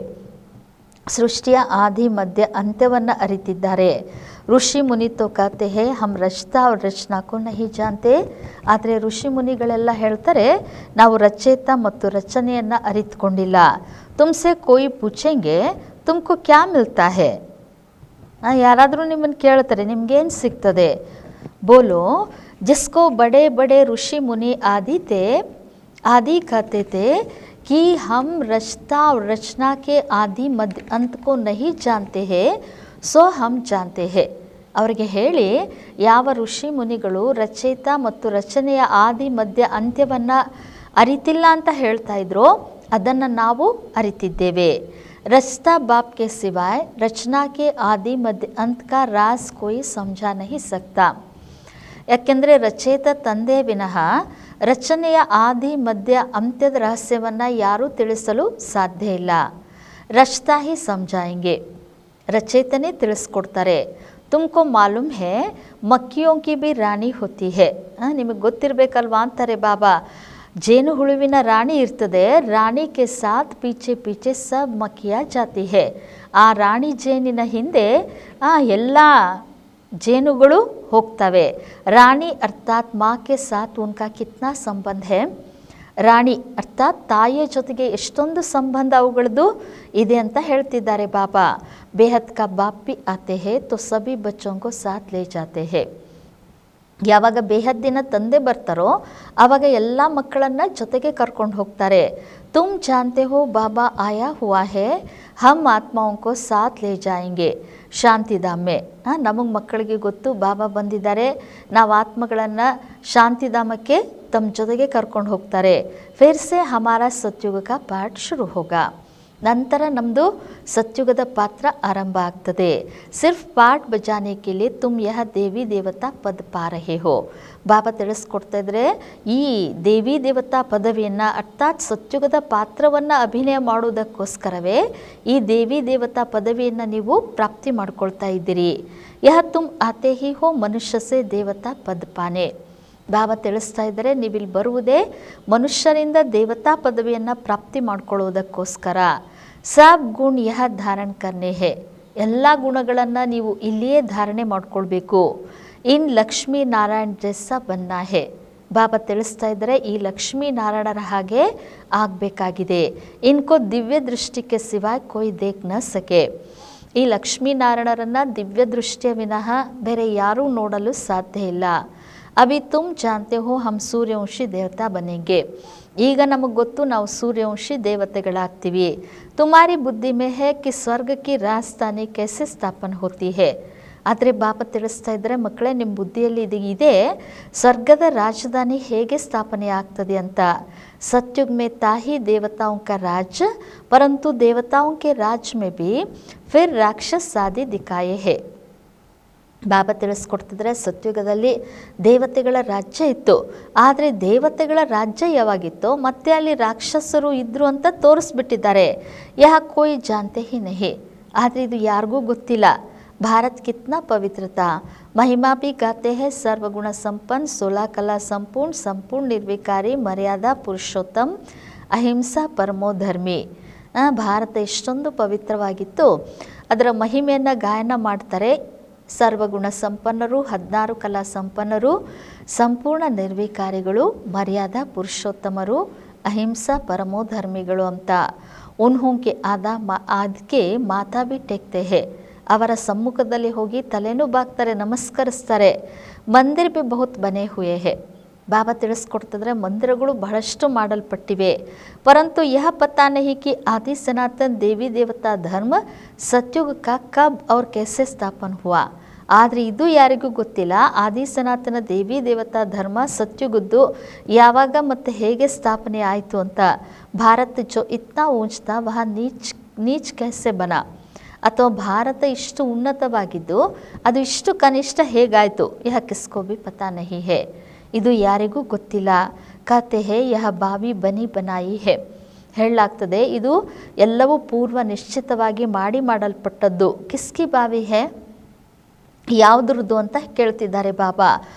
ಸೃಷ್ಟಿಯ ಆದಿ ಮಧ್ಯ ಅಂತ್ಯವನ್ನು ಅರಿತಿದ್ದಾರೆ। ಋಷಿ ಮುನಿ ತೋ कहते हैं हम रचता और रचना को नहीं जानते, ಆದರೆ ಋಷಿ ಮುನಿಗಳೆಲ್ಲ ಹೇಳ್ತಾರೆ ನಾವು ರಚಯಿತ ಮತ್ತು ರಚನೆಯನ್ನು ಅರಿತುಕೊಂಡಿಲ್ಲ। ತುಮ್ಸೆ ಕೋಯಿ ಪೂಛೆಂಗೆ ತುಮಕು ಕ್ಯಾ ಮಿಲ್ತಾ ಹೇ, ಯಾರಾದರೂ ನಿಮ್ಮನ್ನು ಕೇಳ್ತಾರೆ ನಿಮ್ಗೇನು ಸಿಗ್ತದೆ, ಬೋಲೋ ಜಿಸ್ಕೋ ಬಡೆ ಬಡೆ ಋಷಿ ಮುನಿ आदि कहते थे कि हम रचता और रचना के आदि मध्य अंत को नहीं जानते हैं, सो हम जानते हैं। ಅವರಿಗೆ ಹೇಳಿ ಯಾವ ಋಷಿ ಮುನಿಗಳು ರಚಯಿತ ಮತ್ತು ರಚನೆಯ ಆದಿ ಮಧ್ಯ ಅಂತ್ಯವನ್ನು ಅರಿತಿಲ್ಲ ಅಂತ ಹೇಳ್ತಾ ಇದ್ರು, ಅದನ್ನು ನಾವು ಅರಿತಿದ್ದೇವೆ। ರಚತಾ ಬಾಪ್ ಕೆ ಸಿವಾಯ್ ರಚನಾ ಕೆ ಆದಿ ಮಧ್ಯ ಅಂತ್ ಕಾ ರಾಸ್ ಕೋಯಿ ಸಮझा नहीं सकता। ಯಾಕೆಂದರೆ ರಚಯಿತ ತಂದೆ ವಿನಃ ರಚನೆಯ ಆದಿ ಮಧ್ಯ ಅಂತ್ಯದ ರಹಸ್ಯವನ್ನು ಯಾರೂ ತಿಳಿಸಲು ಸಾಧ್ಯ ಇಲ್ಲ। ರಚತಾ ಹಿ ಸಮझाएंगे, ರಚಯಿತನೇ ತಿಳಿಸ್ಕೊಡ್ತಾರೆ। ತುಮಕೋ ಮಾಲೂಮ್ ಹೇ ಮಕ್ಕಿಯೋಂ ಕಿ ಬಿ ರಾಣಿ ಹೋತಿ ಹೇ, ನಿಮಗೆ ಗೊತ್ತಿರಬೇಕಲ್ವಾ ಅಂತಾರೆ ಬಾಬಾ, ಜೇನು ಹುಳುವಿನ ರಾಣಿ ಇರ್ತದೆ, ರಾಣಿ ಕೆ ಸಾಥ್ ಪೀಚೆ ಪೀಚೆ ಸಬ್ ಮಕ್ಕಿಯಾ ಜಾತಿ ಹೇ, ಆ ರಾಣಿ ಜೇನಿನ ಹಿಂದೆ ಎಲ್ಲ ಜೇನುಗಳು ಹೋಗ್ತವೆ। ರಾಣಿ ಅರ್ಥಾತ್ ಮಾ ಕೆ ಸಾಥ್ ಉನ್ಕಾ ಕಿತ್ನಾ ಸಂಬಂಧ ಹೇ, ರಾಣಿ ಅರ್ಥಾತ್ ತಾಯಿಯ ಜೊತೆಗೆ ಎಷ್ಟೊಂದು ಸಂಬಂಧ ಅವುಗಳದ್ದು ಇದೆ ಅಂತ ಹೇಳ್ತಿದ್ದಾರೆ ಬಾಬಾ. ಬೇಹದ್ ಕಾ ಬಾಪ್ ಭಿ ಆತೆ ಹೇ ತೋ ಸಭಿ ಬಚ್ಚೋಂಕೋ ಸಾಥ್ ಲೇ ಜಾತೆ ಹೇ. ಯಾವಾಗ ಬೇಹದ್ದಿನ ತಂದೆ ಬರ್ತಾರೋ ಆವಾಗ ಎಲ್ಲ ಮಕ್ಕಳನ್ನು ಜೊತೆಗೆ ಕರ್ಕೊಂಡು ಹೋಗ್ತಾರೆ. ತುಮ್ ಜಾನ್ತೆ ಹೋ ಬಾಬಾ ಆಯಾ ಹುವಾ ಹೇ ಹಮ್ ಆತ್ಮಾओं ಸಾಥ್ ಲೇ ಜಾಯೆಂಗೆ ಶಾಂತಿಧಾಮೆ. ನಮಗೆ ಮಕ್ಕಳಿಗೆ ಗೊತ್ತು ಬಾಬಾ ಬಂದಿದ್ದಾರೆ, ನಾವು ಆತ್ಮಗಳನ್ನು ಶಾಂತಿಧಾಮಕ್ಕೆ ತಮ್ಮ ಜೊತೆಗೆ ಕರ್ಕೊಂಡು ಹೋಗ್ತಾರೆ. ಫಿರ್ ಸೆ ಹಮಾರ ಸತ್ಯುಗ ಕಾ ಪಾಠ ಶುರು ಹೋಗಾ. ನಂತರ ನಮ್ಮದು ಸತ್ಯುಗದ ಪಾತ್ರ ಆರಂಭ ಆಗ್ತದೆ. ಸಿರ್ಫ್ ಪಾಠ ಬಜಾನೆ ಕೆ ಲಿಯೆ ತುಮ್ ಯಹ ದೇವಿ ದೇವತಾ ಪದ ಪಾ ರಹೆ ಹೋ. ಬಾಬಾ ತಿಳಿಸ್ಕೊಡ್ತಾ ಇದ್ರೆ ಈ ದೇವಿ ದೇವತಾ ಪದವಿಯನ್ನು ಅರ್ಥಾತ್ ಸತ್ಯುಗದ ಪಾತ್ರವನ್ನು ಅಭಿನಯ ಮಾಡುವುದಕ್ಕೋಸ್ಕರವೇ ಈ ದೇವಿ ದೇವತಾ ಪದವಿಯನ್ನು ನೀವು ಪ್ರಾಪ್ತಿ ಮಾಡ್ಕೊಳ್ತಾ ಇದ್ದೀರಿ. ಯಹ ತುಮ್ ಆತೆ ಹಿ ಹೋ ಮನುಷ್ಯ ಸೆ ದೇವತಾ ಪದ ಪಾನೆ. ಬಾಬಾ ತಿಳಿಸ್ತಾ ಇದ್ದರೆ ನೀವಿಲ್ಲಿ ಬರುವುದೇ ಮನುಷ್ಯರಿಂದ ದೇವತಾ ಪದವಿಯನ್ನು ಪ್ರಾಪ್ತಿ ಮಾಡ್ಕೊಳ್ಳೋದಕ್ಕೋಸ್ಕರ. ಸಬ್ ಗುಣ ಯಹ ಧಾರಣ ಕರ್ನೆ ಹೇ. ಎಲ್ಲ ಗುಣಗಳನ್ನು ನೀವು ಇಲ್ಲಿಯೇ ಧಾರಣೆ ಮಾಡ್ಕೊಳ್ಬೇಕು. ಇನ್ ಲಕ್ಷ್ಮೀ ನಾರಾಯಣ್ ಜೈಸಾ ಬನ್ನಾ ಹೇ. ಬಾಬಾ ತಿಳಿಸ್ತಾ ಇದ್ದರೆ ಈ ಲಕ್ಷ್ಮೀನಾರಾಯಣರ ಹಾಗೆ ಆಗಬೇಕಾಗಿದೆ. ಇನ್ಕೋ ದಿವ್ಯ ದೃಷ್ಟಿಗೆ ಸಿವಾಯ್ ಕೊಯ್ ದೇಖ್ ನ ಸಕೆ. ಈ ಲಕ್ಷ್ಮೀನಾರಾಯಣರನ್ನು ದಿವ್ಯ ದೃಷ್ಟಿಯ ವಿನಃ ಬೇರೆ ಯಾರೂ ನೋಡಲು ಸಾಧ್ಯ ಇಲ್ಲ. ಅಭಿ ತುಮ್ ಜಾನ್ತೆ ಹೋ ಹಮ್ ಸೂರ್ಯವಂಶಿ ದೇವತಾ ಬನೆಂಗೆ. ಈಗ ನಮಗೆ ಗೊತ್ತು ನಾವು ಸೂರ್ಯವಂಶಿ ದೇವತೆಗಳಾಗ್ತೀವಿ. ತುಮಾರಿ ಬುದ್ಧಿ ಮೇ ಹೇ ಕಿ ಸ್ವರ್ಗ ಕಿ ರಾಜಧಾನಿ ಕೈಸೆ ಸ್ಥಾಪನೆ ಹೋತಿ ಹೇ. ಆದರೆ ಬಾಬಾ ತಿಳಿಸ್ತಾ ಇದ್ದರೆ ಮಕ್ಕಳೇ ನಿಮ್ಮ ಬುದ್ಧಿಯಲ್ಲಿ ಇದೆ ಸ್ವರ್ಗದ ರಾಜಧಾನಿ ಹೇಗೆ ಸ್ಥಾಪನೆ ಆಗ್ತದೆ ಅಂತ. सत्युग में ताही देवताओं का राज परंतु देवताओं के राज में भी फिर राक्षस आदि दिखाए है. ಬಾಬಾ ತಿಳಿಸ್ಕೊಡ್ತಿದ್ರೆ ಸತ್ಯುಗದಲ್ಲಿ ದೇವತೆಗಳ ರಾಜ್ಯ ಇತ್ತು, ಆದರೆ ದೇವತೆಗಳ ರಾಜ್ಯ ಯಾವಾಗಿತ್ತೋ ಮತ್ತೆ ಅಲ್ಲಿ ರಾಕ್ಷಸರು ಇದ್ದರು ಅಂತ ತೋರಿಸ್ಬಿಟ್ಟಿದ್ದಾರೆ. ಯಹ ಕೋಯಿ ಜಾನ್ತೆ ಹಿ ನಹಿ. ಆದರೆ ಇದು ಯಾರಿಗೂ ಗೊತ್ತಿಲ್ಲ. ಭಾರತ್ ಕಿತ್ನಾ ಪವಿತ್ರತಾ महिमा भी गाते हैं सर्वगुण संपन्न 16 कला संपूर्ण संपूर्ण निर्विकारी मर्यादा पुरुषोत्तम ಅಹಿಂಸಾ ಪರಮೋಧರ್ಮಿ. ಭಾರತ ಎಷ್ಟೊಂದು ಪವಿತ್ರವಾಗಿತ್ತು, ಅದರ ಮಹಿಮೆಯನ್ನು ಗಾಯನ ಮಾಡ್ತಾರೆ. ಸರ್ವಗುಣ ಸಂಪನ್ನರು, 16 ಕಲಾ ಸಂಪನ್ನರು, ಸಂಪೂರ್ಣ ನಿರ್ವಿಕಾರಿಗಳು, ಮರ್ಯಾದಾ ಪುರುಷೋತ್ತಮರು, ಅಹಿಂಸಾ ಪರಮೋಧರ್ಮಿಗಳು ಅಂತ. ಉನ್ಹೋಂಕೆ ಅದಕ್ಕೆ ಮಾತಾ ಬಿ ಟೆಕ್ತೆ ಹೇ. ಅವರ ಸಮ್ಮುಖದಲ್ಲಿ ಹೋಗಿ ತಲೆನೂ ಬಾಗ್ತಾರೆ, ನಮಸ್ಕರಿಸ್ತಾರೆ. ಮಂದಿರ್ ಬಿ ಬಹುತ್ ಬನೆ ಹುಯೇ ಹೇ. ಬಾಬಾ ತಿಳಿಸ್ಕೊಡ್ತಿದ್ರೆ ಮಂದಿರಗಳು ಬಹಳಷ್ಟು ಮಾಡಲ್ಪಟ್ಟಿವೆ. ಪರಂತು ಯಹ ಪತಾ ನಹಿ ಕಿ ಆದಿ ಸನಾತನ್ ದೇವಿ ದೇವತಾ ಧರ್ಮ ಸತ್ಯುಗ ಕಾ ಕಬ್ ಅವ್ರ कैसे ಸ್ಥಾಪನ ಹುವಾ. ಆದರೆ ಇದು ಯಾರಿಗೂ ಗೊತ್ತಿಲ್ಲ, ಆದಿ ಸನಾತನ ದೇವಿ ದೇವತಾ ಧರ್ಮ ಸತ್ಯುಗದ್ದು ಯಾವಾಗ ಮತ್ತು ಹೇಗೆ ಸ್ಥಾಪನೆ ಆಯಿತು ಅಂತ. ಭಾರತ ಜೋ ಇತ್ನಾ ಊಂಚ್ತಾ ವಹ ನೀಚ್ कैसे ಬನಾ. ಅಥವಾ ಭಾರತ ಇಷ್ಟು ಉನ್ನತವಾಗಿದ್ದು ಅದು ಇಷ್ಟು ಕನಿಷ್ಠ ಹೇಗಾಯಿತು. ಯಹ ಕಿಸ್ಕೋ ಭಿ ಪತಾ ನಹಿ ಹೇ. ಇದು ಯಾರಿಗೂ ಗೊತ್ತಿಲ್ಲ. ಕತೆ ಹೇ ಯಹ ಬಾವಿ ಬನಿ ಬನಾಯಿ ಹೇ. ಹೇಳಲಾಗ್ತದೆ ಇದು ಎಲ್ಲವೂ ಪೂರ್ವ ನಿಶ್ಚಿತವಾಗಿ ಮಾಡಲ್ಪಟ್ಟದ್ದು. ಕಿಸ್ಕಿ ಬಾವಿ ಹೇ, ಯಾವುದ್ರದ್ದು ಅಂತ ಕೇಳ್ತಿದ್ದಾರೆ ಬಾಬಾ.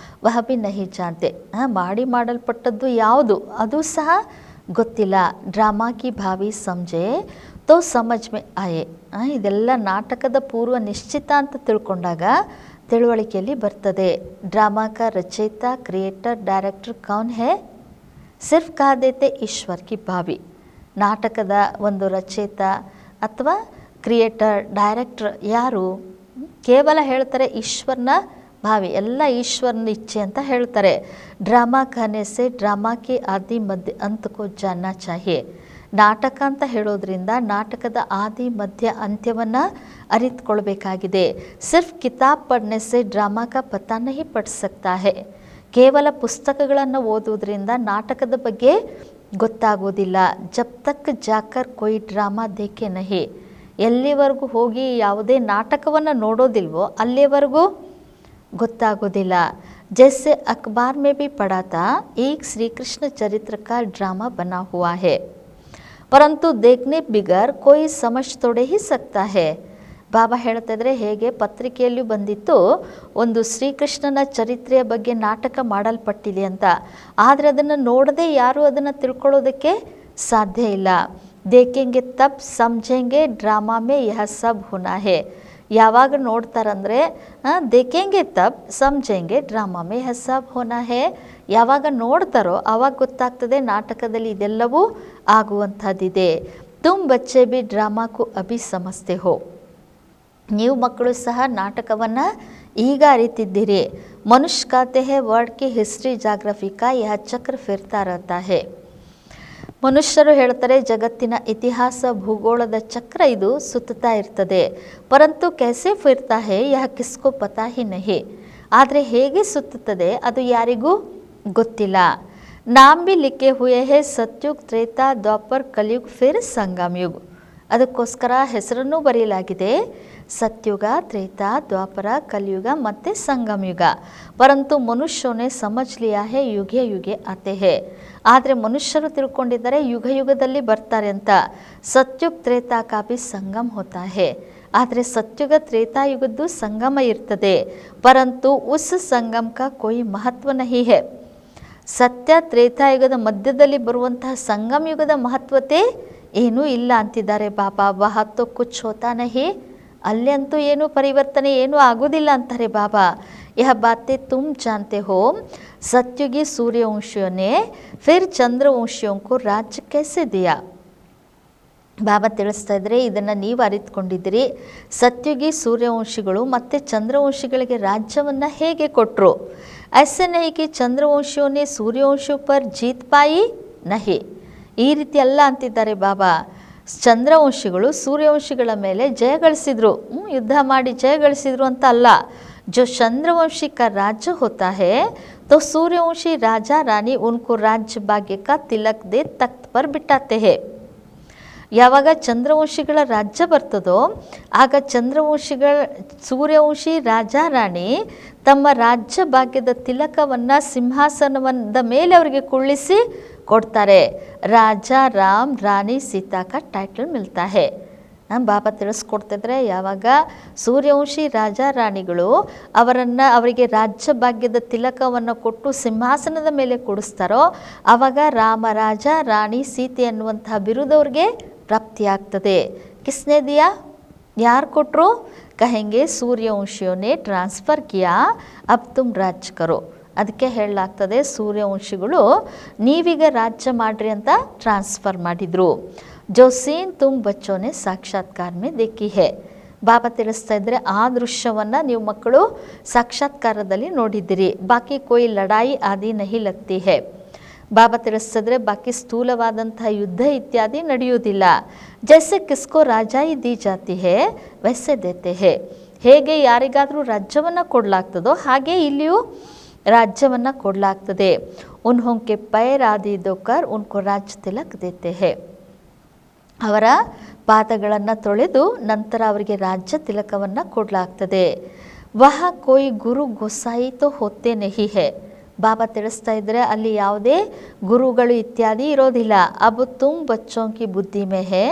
ವಹ ಬಿ ನಹಿ ಜಾನ್ತೆ. ಮಾಡಲ್ಪಟ್ಟದ್ದು ಯಾವುದು ಅದು ಸಹ ಗೊತ್ತಿಲ್ಲ. ಡ್ರಾಮಾ ಕಿ ಭಾವಿ ಸಮझे ತೋ ಸಮझ ಮೇ ಆಯೆ. ಇದೆಲ್ಲ ನಾಟಕದ ಪೂರ್ವ ನಿಶ್ಚಿತ ಅಂತ ತಿಳ್ಕೊಂಡಾಗ ತಿಳುವಳಿಕೆಯಲ್ಲಿ ಬರ್ತದೆ. ಡ್ರಾಮಾ ಕಾ ರಚಯಿತ ಕ್ರಿಯೇಟರ್ ಡೈರೆಕ್ಟರ್ ಕೌನ್ ಹೇ. ಸಿರ್ಫ್ ಕಹ ದೇತೆ ಈಶ್ವರ್ ಕಿ ಭಾವಿ. ನಾಟಕದ ಒಂದು ರಚಯಿತ ಅಥವಾ ಕ್ರಿಯೇಟರ್ ಡೈರೆಕ್ಟರ್ ಯಾರು, ಕೇವಲ ಹೇಳ್ತಾರೆ ಈಶ್ವರನ ಭಾವಿ, ಎಲ್ಲ ಈಶ್ವರನ ಇಚ್ಛೆ ಅಂತ ಹೇಳ್ತಾರೆ. ಡ್ರಾಮಾ ಕಹನೆ ಸೆ ಡ್ರಾಮಾ ಕೆ ಆದಿ ಮಧ್ಯ ಅಂತಕೋ ಜಾನನಾ ಚಾಹಿಯೆ. ನಾಟಕ ಅಂತ ಹೇಳೋದ್ರಿಂದ ನಾಟಕದ ಆದಿ ಮಧ್ಯ ಅಂತ್ಯವನ್ನು ಅರಿತುಕೊಳ್ಬೇಕಾಗಿದೆ. ಸಿರ್ಫ್ ಕಿತಾಬ್ ಪढ़ने से ಡ್ರಾಮಾ ಕಾ ಪತಾ ನಹಿ ಪಡ್ ಸಕ್ತಾ ಹೇ. ಕೇವಲ ಪುಸ್ತಕಗಳನ್ನು ಓದುವುದರಿಂದ ನಾಟಕದ ಬಗ್ಗೆ ಗೊತ್ತಾಗೋದಿಲ್ಲ. ಜಬ್ ತಕ್ ಜಾಕರ್ ಕೊಯ್ ಡ್ರಾಮಾ ದೇಖೆ ನಹಿ. ಎಲ್ಲಿವರೆಗೂ ಹೋಗಿ ಯಾವುದೇ ನಾಟಕವನ್ನು ನೋಡೋದಿಲ್ವೋ ಅಲ್ಲಿವರೆಗೂ ಗೊತ್ತಾಗೋದಿಲ್ಲ. ಜೈಸೆ ಅಖಬಾರ್ ಮೇ ಭಿ ಪढ़ा था एक श्री कृष्ण चरित्र का ड्रामा बना हुआ है परंतु देखने बिगर कोई समझ थोड़े ही सकता है. ಬಾಬಾ ಹೇಳ್ತಾ ಇದ್ರೆ ಹೇಗೆ ಪತ್ರಿಕೆಯಲ್ಲೂ ಬಂದಿತ್ತು ಒಂದು ಶ್ರೀಕೃಷ್ಣನ ಚರಿತ್ರೆಯ ಬಗ್ಗೆ ನಾಟಕ ಮಾಡಲ್ಪಟ್ಟಿದೆ ಅಂತ, ಆದರೆ ಅದನ್ನು ನೋಡದೆ ಯಾರೂ ಅದನ್ನು ತಿಳ್ಕೊಳ್ಳೋದಕ್ಕೆ ಸಾಧ್ಯ ಇಲ್ಲ. ದೇಖೆಂಗೆ ತಬ್ ಸಮझेंगे ಡ್ರಾಮಾ ಮೇ ಯಹ ಸಬ್ ಹುನಾ ಹೇ. ಯಾವಾಗ ನೋಡ್ತಾರಂದರೆ ದೇಖೇಂಗೆ ತಬ್ ಸಮझेंगे ಡ್ರಾಮಾ ಮೇ ಹಸಬ್ ಹೋನಾ ಹೇ. ಯಾವಾಗ ನೋಡ್ತಾರೋ ಆವಾಗ ಗೊತ್ತಾಗ್ತದೆ ನಾಟಕದಲ್ಲಿ ಇದೆಲ್ಲವೂ ಆಗುವಂಥದ್ದಿದೆ. ತುಮ್ ಬಚ್ಚೆ ಬಿ ಡ್ರಾಮಾಕು ಅಭಿ ಸಮಸ್ತೆ ಹೋ. ನೀವು ಮಕ್ಕಳು ಸಹ ನಾಟಕವನ್ನು ಈಗ ಅರಿತಿದ್ದೀರಿ. ಮನುಷ್ಯ ಕಾತೆ ಹೇ ವರ್ಲ್ಡ್ ಕಿ ಹಿಸ್ಟ್ರಿ ಜಾಗ್ರಫಿ ಕಾ ಯಹ ಚಕ್ರ ಫಿರ್ತಾ ರಹತಾ ಹೇ. ಮನುಷ್ಯರು ಹೇಳ್ತಾರೆ ಜಗತ್ತಿನ ಇತಿಹಾಸ ಭೂಗೋಳದ ಚಕ್ರ ಇದು ಸುತ್ತುತ್ತಾ ಇರ್ತದೆ. ಪರಂತು कैसे फिरता है यह किसको पता ही नहीं. ಆದರೆ ಹೇಗೆ ಸುತ್ತುತ್ತದೆ ಅದು ಯಾರಿಗೂ ಗೊತ್ತಿಲ್ಲ. ನಾಮ್ ಬಿ ಲಿಖೆ ಹುಯೆ ಹೇ ಸತ್ಯುಗ್ ತ್ರೇತಾ ದ್ವಾಪರ್ ಕಲಿಯುಗ್ ಫಿರ್ ಸಂಗಮ್ ಯುಗ್. ಅದಕ್ಕೋಸ್ಕರ ಹೆಸರನ್ನು ಬರೆಯಲಾಗಿದೆ ಸತ್ಯುಗ, ತ್ರೇತಾ, ದ್ವಾಪರ, ಕಲಿಯುಗ ಮತ್ತು ಸಂಗಮ್ ಯುಗ. ಪರಂತು ಮನುಷ್ಯನೇ ಸಮಜ್ ಲಿಯಾ ಹೇ ಯುಗೆ ಯುಗೆ ಆತೆ ಹೇ. ಆದರೆ ಮನುಷ್ಯರು ತಿಳ್ಕೊಂಡಿದ್ದಾರೆ ಯುಗ ಯುಗದಲ್ಲಿ ಬರ್ತಾರೆ ಅಂತ. ಸತ್ಯುಗ್ ತ್ರೇತಾ ಕಾ ಭಿ ಸಂಗಮ್ ಹೋತಾ ಹೇ. ಆದರೆ ಸತ್ಯುಗ ತ್ರೇತಾಯುಗದ್ದು ಸಂಗಮ ಇರ್ತದೆ. ಪರಂತು ಉಸ್ ಸಂಗಮ್ ಕಾ ಕೋಯಿ ಮಹತ್ವ ನಹಿ ಹೇ. ಸತ್ಯ ತ್ರೇತಾಯುಗದ ಮಧ್ಯದಲ್ಲಿ ಬರುವಂತಹ ಸಂಗಮ ಯುಗದ ಮಹತ್ವತೆ ಏನೂ ಇಲ್ಲ ಅಂತಿದ್ದಾರೆ ಬಾಬಾ. ವಹ ತೋ ಕುಚ್ ಹೋತಾ ನಹಿ. ಅಲ್ಲಂತೂ ಏನು ಪರಿವರ್ತನೆ ಏನೂ ಆಗೋದಿಲ್ಲ ಅಂತಾರೆ ಬಾಬಾ. ಯಹ ಬಾತೆ ತುಮ್ ಜಾನ್ತೆ ಹೋ. ಸತ್ಯುಗಿ ಸೂರ್ಯವಂಶಿಯೋನೆ ಫಿರ್ ಚಂದ್ರವಂಶಿಯೋಂ ಕೋ ರಾಜ್ಯ ಕೈಸೆ ದಿಯಾ. ಬಾಬಾ ತಿಳಿಸ್ತಾ ಇದ್ರೆ ಇದನ್ನು ನೀವು ಅರಿತುಕೊಂಡಿದ್ದೀರಿ. ಸತ್ಯುಗಿ ಸೂರ್ಯವಂಶಿಗಳು ಮತ್ತು ಚಂದ್ರವಂಶಿಗಳಿಗೆ ರಾಜ್ಯವನ್ನು ಹೇಗೆ ಕೊಟ್ಟರು. ಐಸೆ ನಹಿ ಕಿ ಚಂದ್ರವಂಶಿಯೋನೆ ಸೂರ್ಯವಂಶಿಯೋ ಪರ್ ಜೀತ್ ಪಾಯಿ ನಹಿ. ಈ ರೀತಿ ಅಲ್ಲ ಅಂತಿದ್ದಾರೆ ಬಾಬಾ. ಚಂದ್ರವಂಶಿಗಳು ಸೂರ್ಯವಂಶಿಗಳ ಮೇಲೆ ಜಯ ಗಳಿಸಿದ್ರು, ಯುದ್ಧ ಮಾಡಿ ಜಯ ಗಳಿಸಿದ್ರು ಅಂತ ಅಲ್ಲ. जो चंद्रवंशी का राज्य होता है तो सूर्यवंशी राजा रानी उनको राज्य भाग्य का तिलक दे तख्त पर बिठाते हैं. ಯಾವಾಗ ಚಂದ್ರವಂಶಿಗಳ ರಾಜ್ಯ ಬರ್ತದೋ ಆಗ ಸೂರ್ಯವಂಶಿ ರಾಜ ರಾಣಿ ತಮ್ಮ ರಾಜ್ಯ ಭಾಗ್ಯದ ತಿಲಕವನ್ನು ಸಿಂಹಾಸನದ ಮೇಲೆ ಅವರಿಗೆ ಕುಳ್ಳಿಸಿ ಕೊಡ್ತಾರೆ. ರಾಜ ರಾಮ್ ರಾಣಿ ಸೀತಾ ಕಾ ಟೈಟಲ್ ಮಿಲ್ತಾ ಹೇ. ಬಾಬಾ ತಿಳಿಸ್ಕೊಡ್ತಿದ್ರೆ ಯಾವಾಗ ಸೂರ್ಯವಂಶಿ ರಾಜ ರಾಣಿಗಳು ಅವರಿಗೆ ರಾಜ್ಯ ಭಾಗ್ಯದ ತಿಲಕವನ್ನು ಕೊಟ್ಟು ಸಿಂಹಾಸನದ ಮೇಲೆ ಕೂಡಿಸ್ತಾರೋ ಆವಾಗ ರಾಮ ರಾಜ ರಾಣಿ ಸೀತೆ ಅನ್ನುವಂತಹ ಬಿರುದವ್ರಿಗೆ ಪ್ರಾಪ್ತಿಯಾಗ್ತದೆ. ಕಿಸ್ನೆ ದಿಯಾ, ಯಾರು ಕೊಟ್ಟರು? ಕಹೆಂಗೆ ಸೂರ್ಯವಂಶಿಯೋನೆ ಟ್ರಾನ್ಸ್ಫರ್ ಕಿಯಾ ಅಬ್ ತುಮ್ ರಾಜ್ ಕರೋ. ಅದಕ್ಕೆ ಹೇಳಲಾಗ್ತದೆ ಸೂರ್ಯವಂಶಿಗಳು ನೀವೀಗ ರಾಜ್ಯ ಮಾಡ್ರಿ ಅಂತ ಟ್ರಾನ್ಸ್ಫರ್ ಮಾಡಿದರು. ಜೋ ಸೀನ್ ತುಮ್ ಬಚ್ಚೋನೆ ಸಾಕ್ಷಾತ್ಕಾರ ಮೇ ದೇಖಿ ಹೇ. ಬಾಬಾ ತಿಳಿಸ್ತಾ ಇದ್ದರೆ ಆ ದೃಶ್ಯವನ್ನು ನೀವು ಮಕ್ಕಳು ಸಾಕ್ಷಾತ್ಕಾರದಲ್ಲಿ ನೋಡಿದ್ದೀರಿ. ಬಾಕಿ ಕೋಯಿ ಲಡಾಯಿ ಆದಿ ನಹಿ ಲಗ್ತಿ ಹೇ. ಬಾಬಾ ತಿಳಿಸಿದ್ರೆ ಬಾಕಿ ಸ್ಥೂಲವಾದಂತಹ ಯುದ್ಧ ಇತ್ಯಾದಿ ನಡೆಯುವುದಿಲ್ಲ. ಜೈಸೆ ಕಿಸ್ಕೋ ರಾಜಾಯಿ ದಿ ಜಾತಿ ಹೇ ವೈಸೆ ದೇತೆ ಹೇ. ಹೇಗೆ ಯಾರಿಗಾದರೂ ರಾಜ್ಯವನ್ನು ಕೊಡಲಾಗ್ತದೋ ಹಾಗೆ ಇಲ್ಲಿಯೂ ರಾಜ್ಯವನ್ನು ಕೊಡಲಾಗ್ತದೆ. ಉನ್ಹೋಂಕೆ ಪೈರ್ ಆದಿ ದೋಕರ್ ಉನ್ಕೋ ರಾಜ್ಯ ತಿಲಕ್ ದೇತೆ ಹೇ. ಅವರ ಪಾದಗಳನ್ನು ತೊಳೆದು ನಂತರ ಅವರಿಗೆ ರಾಜ್ಯ ತಿಲಕವನ್ನು ಕೊಡಲಾಗ್ತದೆ. ವಹ ಕೋಯಿ ಗುರು ಗೊಸಾಯಿ ತೋ ಹೋತೆ ನಹಿ ಹೇ. ಬಾಬಾ ತಿಳಿಸ್ತಾ ಇದ್ದರೆ ಅಲ್ಲಿ ಯಾವುದೇ ಗುರುಗಳು ಇತ್ಯಾದಿ ಇರೋದಿಲ್ಲ. ಅಬ್ ತುಮ್ ಬಚ್ಚೋಂ ಕಿ ಬುದ್ಧಿ ಮೇ ಹೇ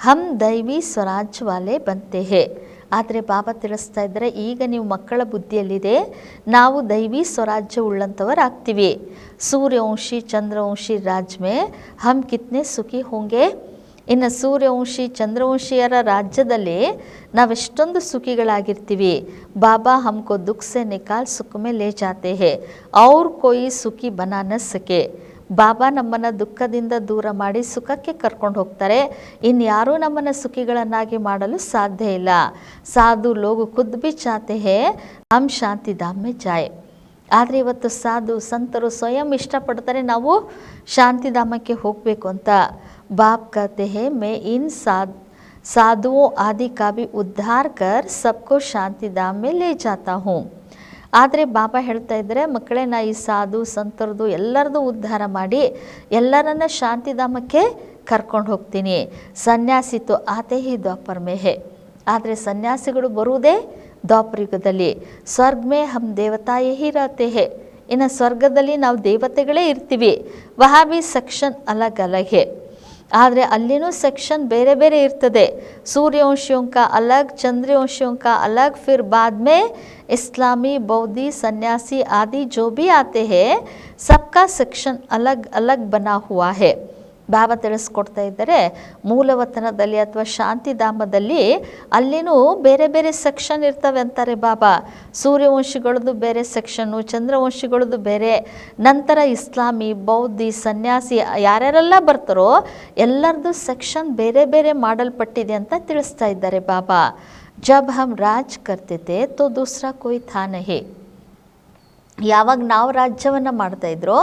ಹಮ್ ದೈವಿ ಸ್ವರಾಜ್ಯ ವಾಲೆ ಬಂತೆ ಹೇ. ಆದರೆ ಬಾಬಾ ತಿಳಿಸ್ತಾ ಇದ್ದರೆ ಈಗ ನೀವು ಮಕ್ಕಳ ಬುದ್ಧಿಯಲ್ಲಿದೆ ನಾವು ದೈವಿ ಸ್ವರಾಜ್ಯ ಉಳ್ಳಂಥವರಾಗ್ತೀವಿ. ಸೂರ್ಯವಂಶಿ ಚಂದ್ರವಂಶಿ ರಾಜ್ ಮೇ ಹಮ್ ಕಿತ್ನೆ ಸುಖಿ ಹೋಂಗೆ. ಇನ್ನು ಸೂರ್ಯವಂಶಿ ಚಂದ್ರವಂಶಿಯರ ರಾಜ್ಯದಲ್ಲಿ ನಾವೆಷ್ಟೊಂದು ಸುಖಿಗಳಾಗಿರ್ತೀವಿ. ಬಾಬಾ ಹಮ್ಕೋ ದುಃಖ ಸೆ ನಿಕಾಲ್ ಸುಖ ಮೇ ಲೇ ಜಾತೆ ಹೇ ಔರ್ ಕೋಯಿ ಸುಖಿ ಬನಾ ನ ಸಕೆ. ಬಾಬಾ ನಮ್ಮನ್ನು ದುಃಖದಿಂದ ದೂರ ಮಾಡಿ ಸುಖಕ್ಕೆ ಕರ್ಕೊಂಡು ಹೋಗ್ತಾರೆ. ಇನ್ಯಾರೂ ನಮ್ಮನ್ನು ಸುಖಿಗಳನ್ನಾಗಿ ಮಾಡಲು ಸಾಧ್ಯ ಇಲ್ಲ. ಸಾಧು ಲೋಗ ಖುದ್ ಬಿ ಚಾತೆ ಹೇ ಹಮ್ ಶಾಂತಿಧಾಮ್ ಮೇ ಜಾಯ್. ಆದರೆ ಇವತ್ತು ಸಾಧು ಸಂತರು ಸ್ವಯಂ ಇಷ್ಟಪಡ್ತಾರೆ ನಾವು ಶಾಂತಿಧಾಮಕ್ಕೆ ಹೋಗಬೇಕು ಅಂತ. ಬಾಪ್ ಕಹತೆ ಹೇ ಮೇ ಇನ್ ಸಾಧುओं आदि का भी उद्धार कर सबको ಶಾಂತಿಧಾಮ್ ಮೇ ಲೇ ಜಾತಾ ಹೂಂ. ಆದರೆ ಬಾಬಾ ಹೇಳ್ತಾ ಇದ್ದರೆ ಮಕ್ಕಳೇ ನಾ ಈ ಸಾಧು ಸಂತರದು ಎಲ್ಲರದು ಉದ್ಧಾರ ಮಾಡಿ ಎಲ್ಲರನ್ನ ಶಾಂತಿಧಾಮಕ್ಕೆ ಕರ್ಕೊಂಡು ಹೋಗ್ತೀನಿ. ಸನ್ಯಾಸಿ ತೋ ಆತೆ ಹಿ ದ್ವಾಪರ್ ಮೇ ಹೇ. ಆದರೆ ಸನ್ಯಾಸಿಗಳು ಬರುವುದೇ ದ್ವಾಪರಯುಗದಲ್ಲಿ. ಸ್ವರ್ಗ ಮೇ ಹಮ್ ದೇವತಾ ಯಹಿ ರಹತೆ ಹೇ. ಇನ್ನು ಸ್ವರ್ಗದಲ್ಲಿ ನಾವು ದೇವತೆಗಳೇ ಇರ್ತೀವಿ. ವಹಾ ಭಿ ಸೆಕ್ಷನ್ ಅಲಗ್ ಅಲಗ್ ಹೇ. ಆದರೆ ಅಲ್ಲಿನೂ ಸೆಕ್ಷನ್ ಬೇರೆ ಬೇರೆ ಇರ್ತದೆ. सूर्यवंशियों का अलग, चंद्रवंशियों का अलग, फिर बाद में इस्लामी बौद्धी सन्यासी आदि जो भी आते हैं सबका सेक्शन अलग अलग बना हुआ है. ಬಾಬಾ ತಿಳಿಸ್ಕೊಡ್ತಾ ಇದ್ದಾರೆ, ಮೂಲವತನದಲ್ಲಿ ಅಥವಾ ಶಾಂತಿಧಾಮದಲ್ಲಿ ಅಲ್ಲಿನೂ ಬೇರೆ ಬೇರೆ ಸೆಕ್ಷನ್ ಇರ್ತವೆ ಅಂತಾರೆ ಬಾಬಾ. ಸೂರ್ಯವಂಶಿಗಳದ್ದು ಬೇರೆ ಸೆಕ್ಷನ್ನು, ಚಂದ್ರವಂಶಿಗಳದ್ದು ಬೇರೆ, ನಂತರ ಇಸ್ಲಾಮಿ, ಬೌದ್ಧಿ, ಸನ್ಯಾಸಿ ಯಾರ್ಯಾರೆಲ್ಲ ಬರ್ತಾರೋ ಎಲ್ಲರದ್ದು ಸೆಕ್ಷನ್ ಬೇರೆ ಬೇರೆ ಮಾಡಲ್ಪಟ್ಟಿದೆ ಅಂತ ತಿಳಿಸ್ತಾ ಇದ್ದಾರೆ ಬಾಬಾ. ಜಬ್ ಹಮ್ ರಾಜ್ ಕರ್ತಿದ್ದೆ ತೋ ದೂಸರಾ ಕೋಯಿ ಥಾ ನಹಿ. ಯಾವಾಗ ನಾವು ರಾಜ್ಯವನ್ನು ಮಾಡ್ತಾಯಿದ್ರೋ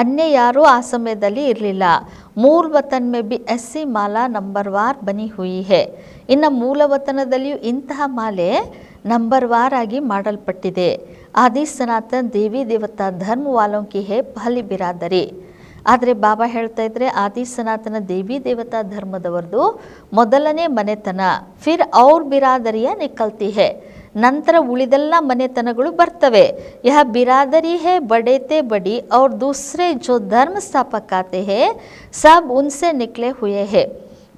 ಅನ್ಯ ಯಾರೂ ಆ ಸಮಯದಲ್ಲಿ ಇರಲಿಲ್ಲ. ಮೂಲ ವತನ್ ಮೇ ಬಿ ಎಸ್ಸಿ ಮಾಲಾ ನಂಬರ್ವಾರ್ ಬನಿ ಹುಯಿ ಹೇ. ಇನ್ನು ಮೂಲವತನದಲ್ಲಿಯೂ ಇಂತಹ ಮಾಲೆ ನಂಬರ್ವಾರ್ ಆಗಿ ಮಾಡಲ್ಪಟ್ಟಿದೆ. ಆದಿ ಸನಾತನ್ ದೇವಿ ದೇವತಾ ಧರ್ಮ ವಾಲೋಂಕಿ ಹೇ ಪಹಲಿ ಬಿರಾದರಿ. ಆದರೆ ಬಾಬಾ ಹೇಳ್ತಾ ಇದ್ರೆ ಆದಿ ಸನಾತನ ದೇವಿ ದೇವತಾ ಧರ್ಮದವರದು ಮೊದಲನೇ ಮನೆತನ. ಫಿರ್ ಔರ್ ಬಿರಾದರಿಯ ನಿಕಲ್ತಿ ಹೇ. ನಂತರ ಉಳಿದೆಲ್ಲ ಮನೆತನಗಳು ಬರ್ತವೆ. ಯಹ ಬಿರಾದರಿ ಹೇ ಬಡೇತೆ ಬಡಿ ಔರ್ ದೂಸರೆ ಜೋ ಧರ್ಮ ಸ್ಥಾಪಕ ಆತೆ ಹೇ ಸಬ್ ಉನ್ಸೆ ನಿಕ್ಲೆ ಹುಯೇ ಹೇ.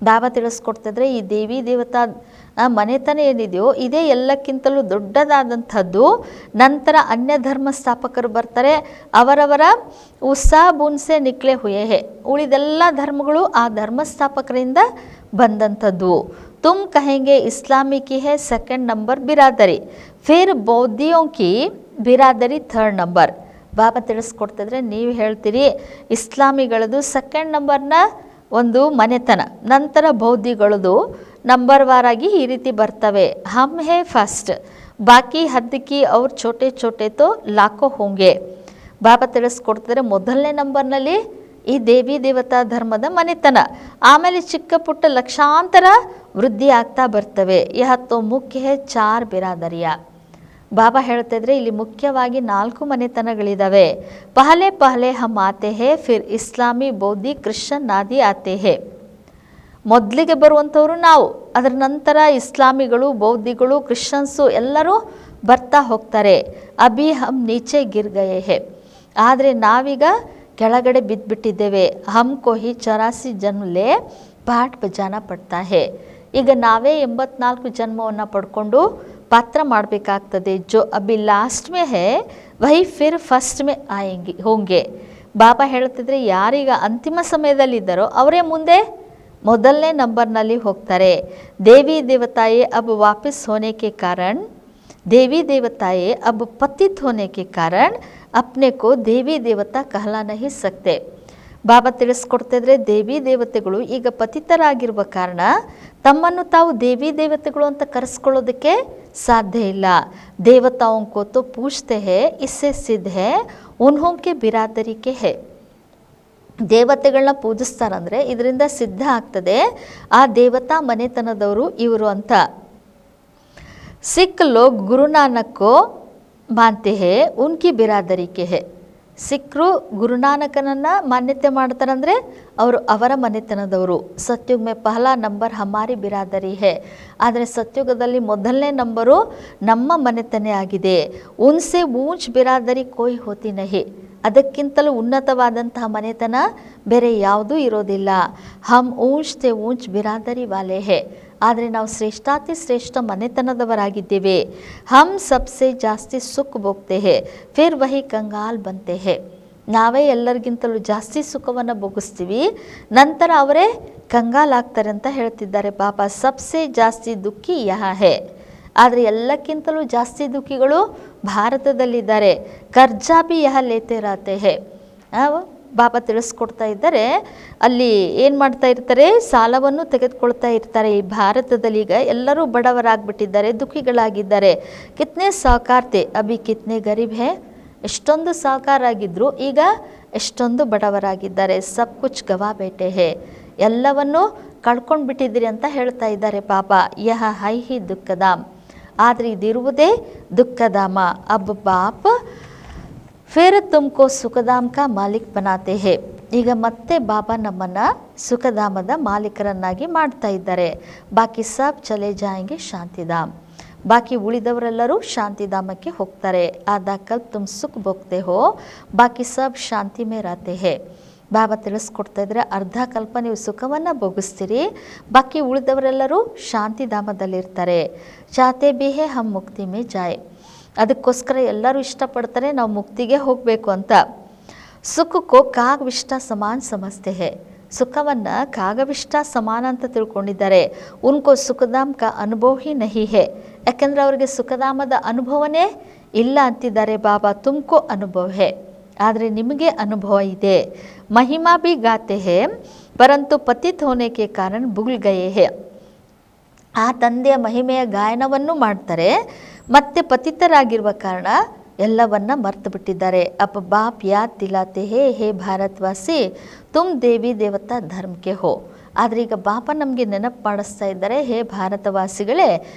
ಬಾಬಾ ತಿಳಿಸ್ಕೊಡ್ತಿದ್ರೆ ಈ ದೇವಿ ದೇವತಾ ಮನೆತನ ಏನಿದೆಯೋ ಇದೇ ಎಲ್ಲಕ್ಕಿಂತಲೂ ದೊಡ್ಡದಾದಂಥದ್ದು. ನಂತರ ಅನ್ಯ ಧರ್ಮ ಸ್ಥಾಪಕರು ಬರ್ತಾರೆ, ಅವರವರ ಸಬ್ ಉನ್ಸೆ ನಿಕ್ಲೆ ಹುಯೇ ಹೇ. ಉಳಿದೆಲ್ಲ ಧರ್ಮಗಳು ಆ ಧರ್ಮ ಸ್ಥಾಪಕರಿಂದ ಬಂದಂಥದ್ದು. तुम कहेंगे इस्लामी की है सेकंड नंबर बिरादरी, फिर बौद्धियों की बिरादरी ಥರ್ಡ್ ನಂಬರ್. ಬಾಬಾ ತಿಳಿಸ್ಕೊಡ್ತಿದ್ರೆ ನೀವು ಹೇಳ್ತೀರಿ ಇಸ್ಲಾಮಿಗಳದು ಸೆಕೆಂಡ್ ನಂಬರ್ನ ಒಂದು ಮನೆತನ, ನಂತರ ಬೌದ್ಧಿಗಳದು ನಂಬರ್ ವಾರಾಗಿ ಈ ರೀತಿ ಬರ್ತವೆ. ಹಮ್ ಹೇ ಫಸ್ಟ್, ಬಾಕಿ ಹದ್ದಕಿ ಅವ್ರ ಛೋಟೆ ಛೋಟೆ ತೋ ಲಾಖೋ ಹೋಂಗೆ. ಬಾಬಾ ತಿಳಿಸ್ಕೊಡ್ತಿದ್ರೆ ಮೊದಲನೇ ನಂಬರ್ನಲ್ಲಿ ಈ ದೇವಿ ದೇವತಾ ಧರ್ಮದ ಮನೆತನ, ಆಮೇಲೆ ಚಿಕ್ಕ ಪುಟ್ಟ ಲಕ್ಷಾಂತರ ವೃದ್ಧಿ ಆಗ್ತಾ ಬರ್ತವೆ. ಯಹತ್ತೋ ಮುಖ್ಯ ಹೇ ಚಾರ್ ಬಿರಾದರಿಯ. ಬಾಬಾ ಹೇಳ್ತಿದ್ರೆ ಇಲ್ಲಿ ಮುಖ್ಯವಾಗಿ 4 ಮನೆತನಗಳಿದ್ದಾವೆ. ಪಹಲೆ ಪಹಲೆ ಹಮ್ ಆತೆ ಹೇ, ಫಿರ್ ಇಸ್ಲಾಮಿ, ಬೌದ್ಧಿ, ಕ್ರಿಶ್ಚನ್ ಆದಿ ಆತೆ ಹೇ. ಮೊದಲಿಗೆ ಬರುವಂಥವ್ರು ನಾವು, ಅದರ ನಂತರ ಇಸ್ಲಾಮಿಗಳು, ಬೌದ್ಧಿಗಳು, ಕ್ರಿಶ್ಚನ್ಸು ಎಲ್ಲರೂ ಬರ್ತಾ ಹೋಗ್ತಾರೆ. ಅಭಿ ಹಮ್ ನೀಚೆ ಗಿರ್ ಗಯೇ ಹೇ. ಆದರೆ ನಾವೀಗ ಕೆಳಗಡೆ ಬಿದ್ದುಬಿಟ್ಟಿದ್ದೇವೆ. ಹಮ್ಕೋ ಹಿ 84 ಜನ್ಮಲೇ ಪಾಠ ಬಜಾನ ಪಡ್ತಾ ಹೇ. ಈಗ ನಾವೇ 84 ಜನ್ಮವನ್ನು ಪಡ್ಕೊಂಡು ಪಾತ್ರ ಮಾಡಬೇಕಾಗ್ತದೆ. ಜೋ ಅಭಿ ಲಾಸ್ಟ್ ಮೇ ಹೇ ವಹಿ ಫಿರ್ ಫಸ್ಟ್ ಮೇ ಆಯೆಂಗೆ ಹೋಂಗೆ. ಬಾಬಾ ಹೇಳ್ತಿದ್ರೆ ಯಾರೀಗ ಅಂತಿಮ ಸಮಯದಲ್ಲಿದ್ದಾರೋ ಅವರೇ ಮುಂದೆ ಮೊದಲನೇ ನಂಬರ್ನಲ್ಲಿ ಹೋಗ್ತಾರೆ. ದೇವಿ ದೇವತಾಯೇ ಅಬ್ ವಾಪಸ್ ಹೋನೆ ಕೆ ಕಾರಣ, देवी देवताएं अब पतित होने के कारण अपने को देवी देवता कहला नहीं सकते. ಬಾಬಾ ತಿಳಿಸ್ಕೊಡ್ತಿದ್ರೆ ದೇವಿ ದೇವತೆಗಳು ಈಗ ಪತಿತರಾಗಿರುವ ಕಾರಣ ತಮ್ಮನ್ನು ತಾವು ದೇವಿ ದೇವತೆಗಳು ಅಂತ ಕರೆಸ್ಕೊಳ್ಳೋದಕ್ಕೆ ಸಾಧ್ಯ ಇಲ್ಲ. ದೇವತಾओं को तो पूछते हैं, इससे सिद्ध है उन्हों के बिरादरी के है. ದೇವತೆಗಳನ್ನ ಪೂಜಿಸ್ತಾರಂದ್ರೆ ಇದರಿಂದ ಸಿದ್ಧ ಆಗ್ತದೆ ಆ ದೇವತಾ ಮನೆತನದವರು ಇವರು ಅಂತ. सिख लोग गुरु नानक को मानते हैं, उनकी बिरादरी के है. ಸಿಖ್ರು ಗುರುನಾನಕನನ್ನು ಮಾನ್ಯತೆ ಮಾಡ್ತಾರಂದರೆ ಅವರು ಅವರ ಮನೆತನದವರು. ಸತ್ಯುಗ್ ಮೇ ಪಹಲಾ ನಂಬರ್ ಹಮಾರಿ ಬಿರಾದರಿ ಹೇ. ಆದರೆ ಸತ್ಯುಗದಲ್ಲಿ ಮೊದಲನೇ ನಂಬರು ನಮ್ಮ ಮನೆತನೇ ಆಗಿದೆ. ಉನ್ಸೆ ಊಂಚ್ ಬಿರಾದರಿ ಕೋಯಿ ಹೋತಿ ನಹಿ. ಅದಕ್ಕಿಂತಲೂ ಉನ್ನತವಾದಂತಹ ಮನೆತನ ಬೇರೆ ಯಾವುದೂ ಇರೋದಿಲ್ಲ. ಹಮ್ ಊಂಚ್ ತೆ ಊಂಚ್ ಬಿರಾದರಿ ವಾಲೆ ಹೇ. ಆದರೆ ನಾವು ಶ್ರೇಷ್ಠಾತಿ ಶ್ರೇಷ್ಠ ಮನೆತನದವರಾಗಿದ್ದೇವೆ. ಹಮ್ ಸಬ್ಸೆ ಜಾಸ್ತಿ ಸುಖ ಭೋಗ್ತೆ ಹೇ, ಫಿರ್ ವಹಿ ಕಂಗಾಲ್ ಬಂತೆ ಹೇ. ನಾವೇ ಎಲ್ಲರಿಗಿಂತಲೂ ಜಾಸ್ತಿ ಸುಖವನ್ನು ಭೋಗಿಸ್ತೀವಿ, ನಂತರ ಅವರೇ ಕಂಗಾಲಾಗ್ತಾರೆ ಅಂತ ಹೇಳ್ತಿದ್ದಾರೆ ಬಾಬಾ. ಸಬ್ಸೆ ಜಾಸ್ತಿ ದುಃಖಿ ಯಹ ಹೇ. ಆದರೆ ಎಲ್ಲಕ್ಕಿಂತಲೂ ಜಾಸ್ತಿ ದುಃಖಿಗಳು ಭಾರತದಲ್ಲಿದ್ದಾರೆ. ಕರ್ಜಾ ಬಿ ಯಹ ಲೇತೆ ರಾತೆ ಹೇ. ಬಾಬಾ ತಿಳಿಸ್ಕೊಡ್ತಾ ಇದ್ದಾರೆ ಅಲ್ಲಿ ಏನು ಮಾಡ್ತಾ ಇರ್ತಾರೆ, ಸಾಲವನ್ನು ತೆಗೆದುಕೊಳ್ತಾ ಇರ್ತಾರೆ. ಈ ಭಾರತದಲ್ಲಿ ಈಗ ಎಲ್ಲರೂ ಬಡವರಾಗ್ಬಿಟ್ಟಿದ್ದಾರೆ, ದುಃಖಿಗಳಾಗಿದ್ದಾರೆ. ಕಿತ್ನೆ ಸಾಹುಕಾರ್ತೆ ಅಭಿ ಕಿತ್ನೆ ಗರೀಬ್ ಹೇ. ಎಷ್ಟೊಂದು ಸಾಹುಕಾರಾಗಿದ್ದರು, ಈಗ ಎಷ್ಟೊಂದು ಬಡವರಾಗಿದ್ದಾರೆ. ಸಬ್ ಕುಚ್ ಗವಾ ಬೇಟೆ ಹೇ. ಎಲ್ಲವನ್ನು ಕಳ್ಕೊಂಡು ಬಿಟ್ಟಿದ್ದೀರಿ ಅಂತ ಹೇಳ್ತಾ ಇದ್ದಾರೆ ಬಾಬಾ. ಯಹ ಹೈ ಹಿ ದುಃಖಧಾಮ್. ಆದರೆ ಇದಿರುವುದೇ ದುಃಖಧಾಮ. ಅಬ್ ಬಾಪ್ ಫಿರ್ ತುಮ್ಕೋ ಸುಖಧಾಮ್ ಕಾ ಮಾಲಿಕ್ ಬನಾತೆ ಹೇ. ಈಗ ಮತ್ತೆ ಬಾಬಾ ನಮ್ಮನ್ನು ಸುಖಧಾಮದ ಮಾಲೀಕರನ್ನಾಗಿ ಮಾಡ್ತಾ ಇದ್ದಾರೆ. ಬಾಕಿ ಸಬ್ ಚಲೆ ಜಾಯಂಗೆ ಶಾಂತಿಧಾಮ್. ಬಾಕಿ ಉಳಿದವರೆಲ್ಲರೂ ಶಾಂತಿಧಾಮಕ್ಕೆ ಹೋಗ್ತಾರೆ. ಆದ ಕಲ್ ತುಮ್ ಸುಖ ಭೋಗ್ತೆ ಹೋ, ಬಾಕಿ ಸಬ್ ಶಾಂತಿ ಮೇ ರಾತೆ ಹೇ. ಬಾಬಾ ತಿಳಿಸ್ಕೊಡ್ತಾ ಇದ್ರೆ ಅರ್ಧ ಕಲ್ಪ ನೀವು ಸುಖವನ್ನು ಭೋಗಿಸ್ತೀರಿ, ಬಾಕಿ ಉಳಿದವರೆಲ್ಲರೂ ಶಾಂತಿಧಾಮದಲ್ಲಿರ್ತಾರೆ. ಚಾತೆ ಬಿ ಹೇ ಹಮ್ ಮುಕ್ತಿ ಮೇ ಜಾಯ್. ಅದಕ್ಕೋಸ್ಕರ ಎಲ್ಲರೂ ಇಷ್ಟಪಡ್ತಾರೆ ನಾವು ಮುಕ್ತಿಗೆ ಹೋಗಬೇಕು ಅಂತ. ಸುಖಕ್ಕೋ ಕಾಗ್ ವಿಷ್ಟ ಸಮಾನ ಸಮಸ್ತೆ ಹೇ. ಸುಖವನ್ನು ಕಾಗವಿಷ್ಟ ಸಮಾನ ಅಂತ ತಿಳ್ಕೊಂಡಿದ್ದಾರೆ. ಉನ್ಕೋ ಸುಖಧಾಮ್ ಕಾ ಅನುಭವ ಹಿ ನಹಿ ಹೇ, ಯಾಕೆಂದರೆ ಅವರಿಗೆ ಸುಖಧಾಮದ ಅನುಭವನೇ ಇಲ್ಲ ಅಂತಿದ್ದಾರೆ ಬಾಬಾ. ತುಮಕೋ ಅನುಭವ ಹೇ, ಆದರೆ ನಿಮಗೆ ಅನುಭವ ಇದೆ. ಮಹಿಮಾ ಭಿ ಗಾತೆ ಹೇ ಪರಂತು ಪತಿತ್ ಹೋನೆ ಕೆ ಕಾರಣ ಭೂಲ್ ಗಯೇ ಹೇ. ಆ ತಂದೆಯ ಮಹಿಮೆಯ ಗಾಯನವನ್ನು ಮಾಡ್ತಾರೆ, ಮತ್ತೆ ಪತಿತರಾಗಿರುವ ಕಾರಣ ಎಲ್ಲವನ್ನ ಮರ್ತು ಬಿಟ್ಟಿದ್ದಾರೆ. ಅಪ ಬಾಪ್ ಯಾದ್ ದಿಲಾತೆ ಹೇ ಭಾರತವಾಸಿ ತುಮ್ ದೇವಿ ದೇವತಾ ಧರ್ಮಕ್ಕೆ ಹೋ. ಆದರೆ ಈಗ ಬಾಪ ನಮಗೆ ನೆನಪು ಮಾಡಿಸ್ತಾ ಇದ್ದಾರೆ, ಹೇ ಭಾರತವಾಸಿಗಳೇ,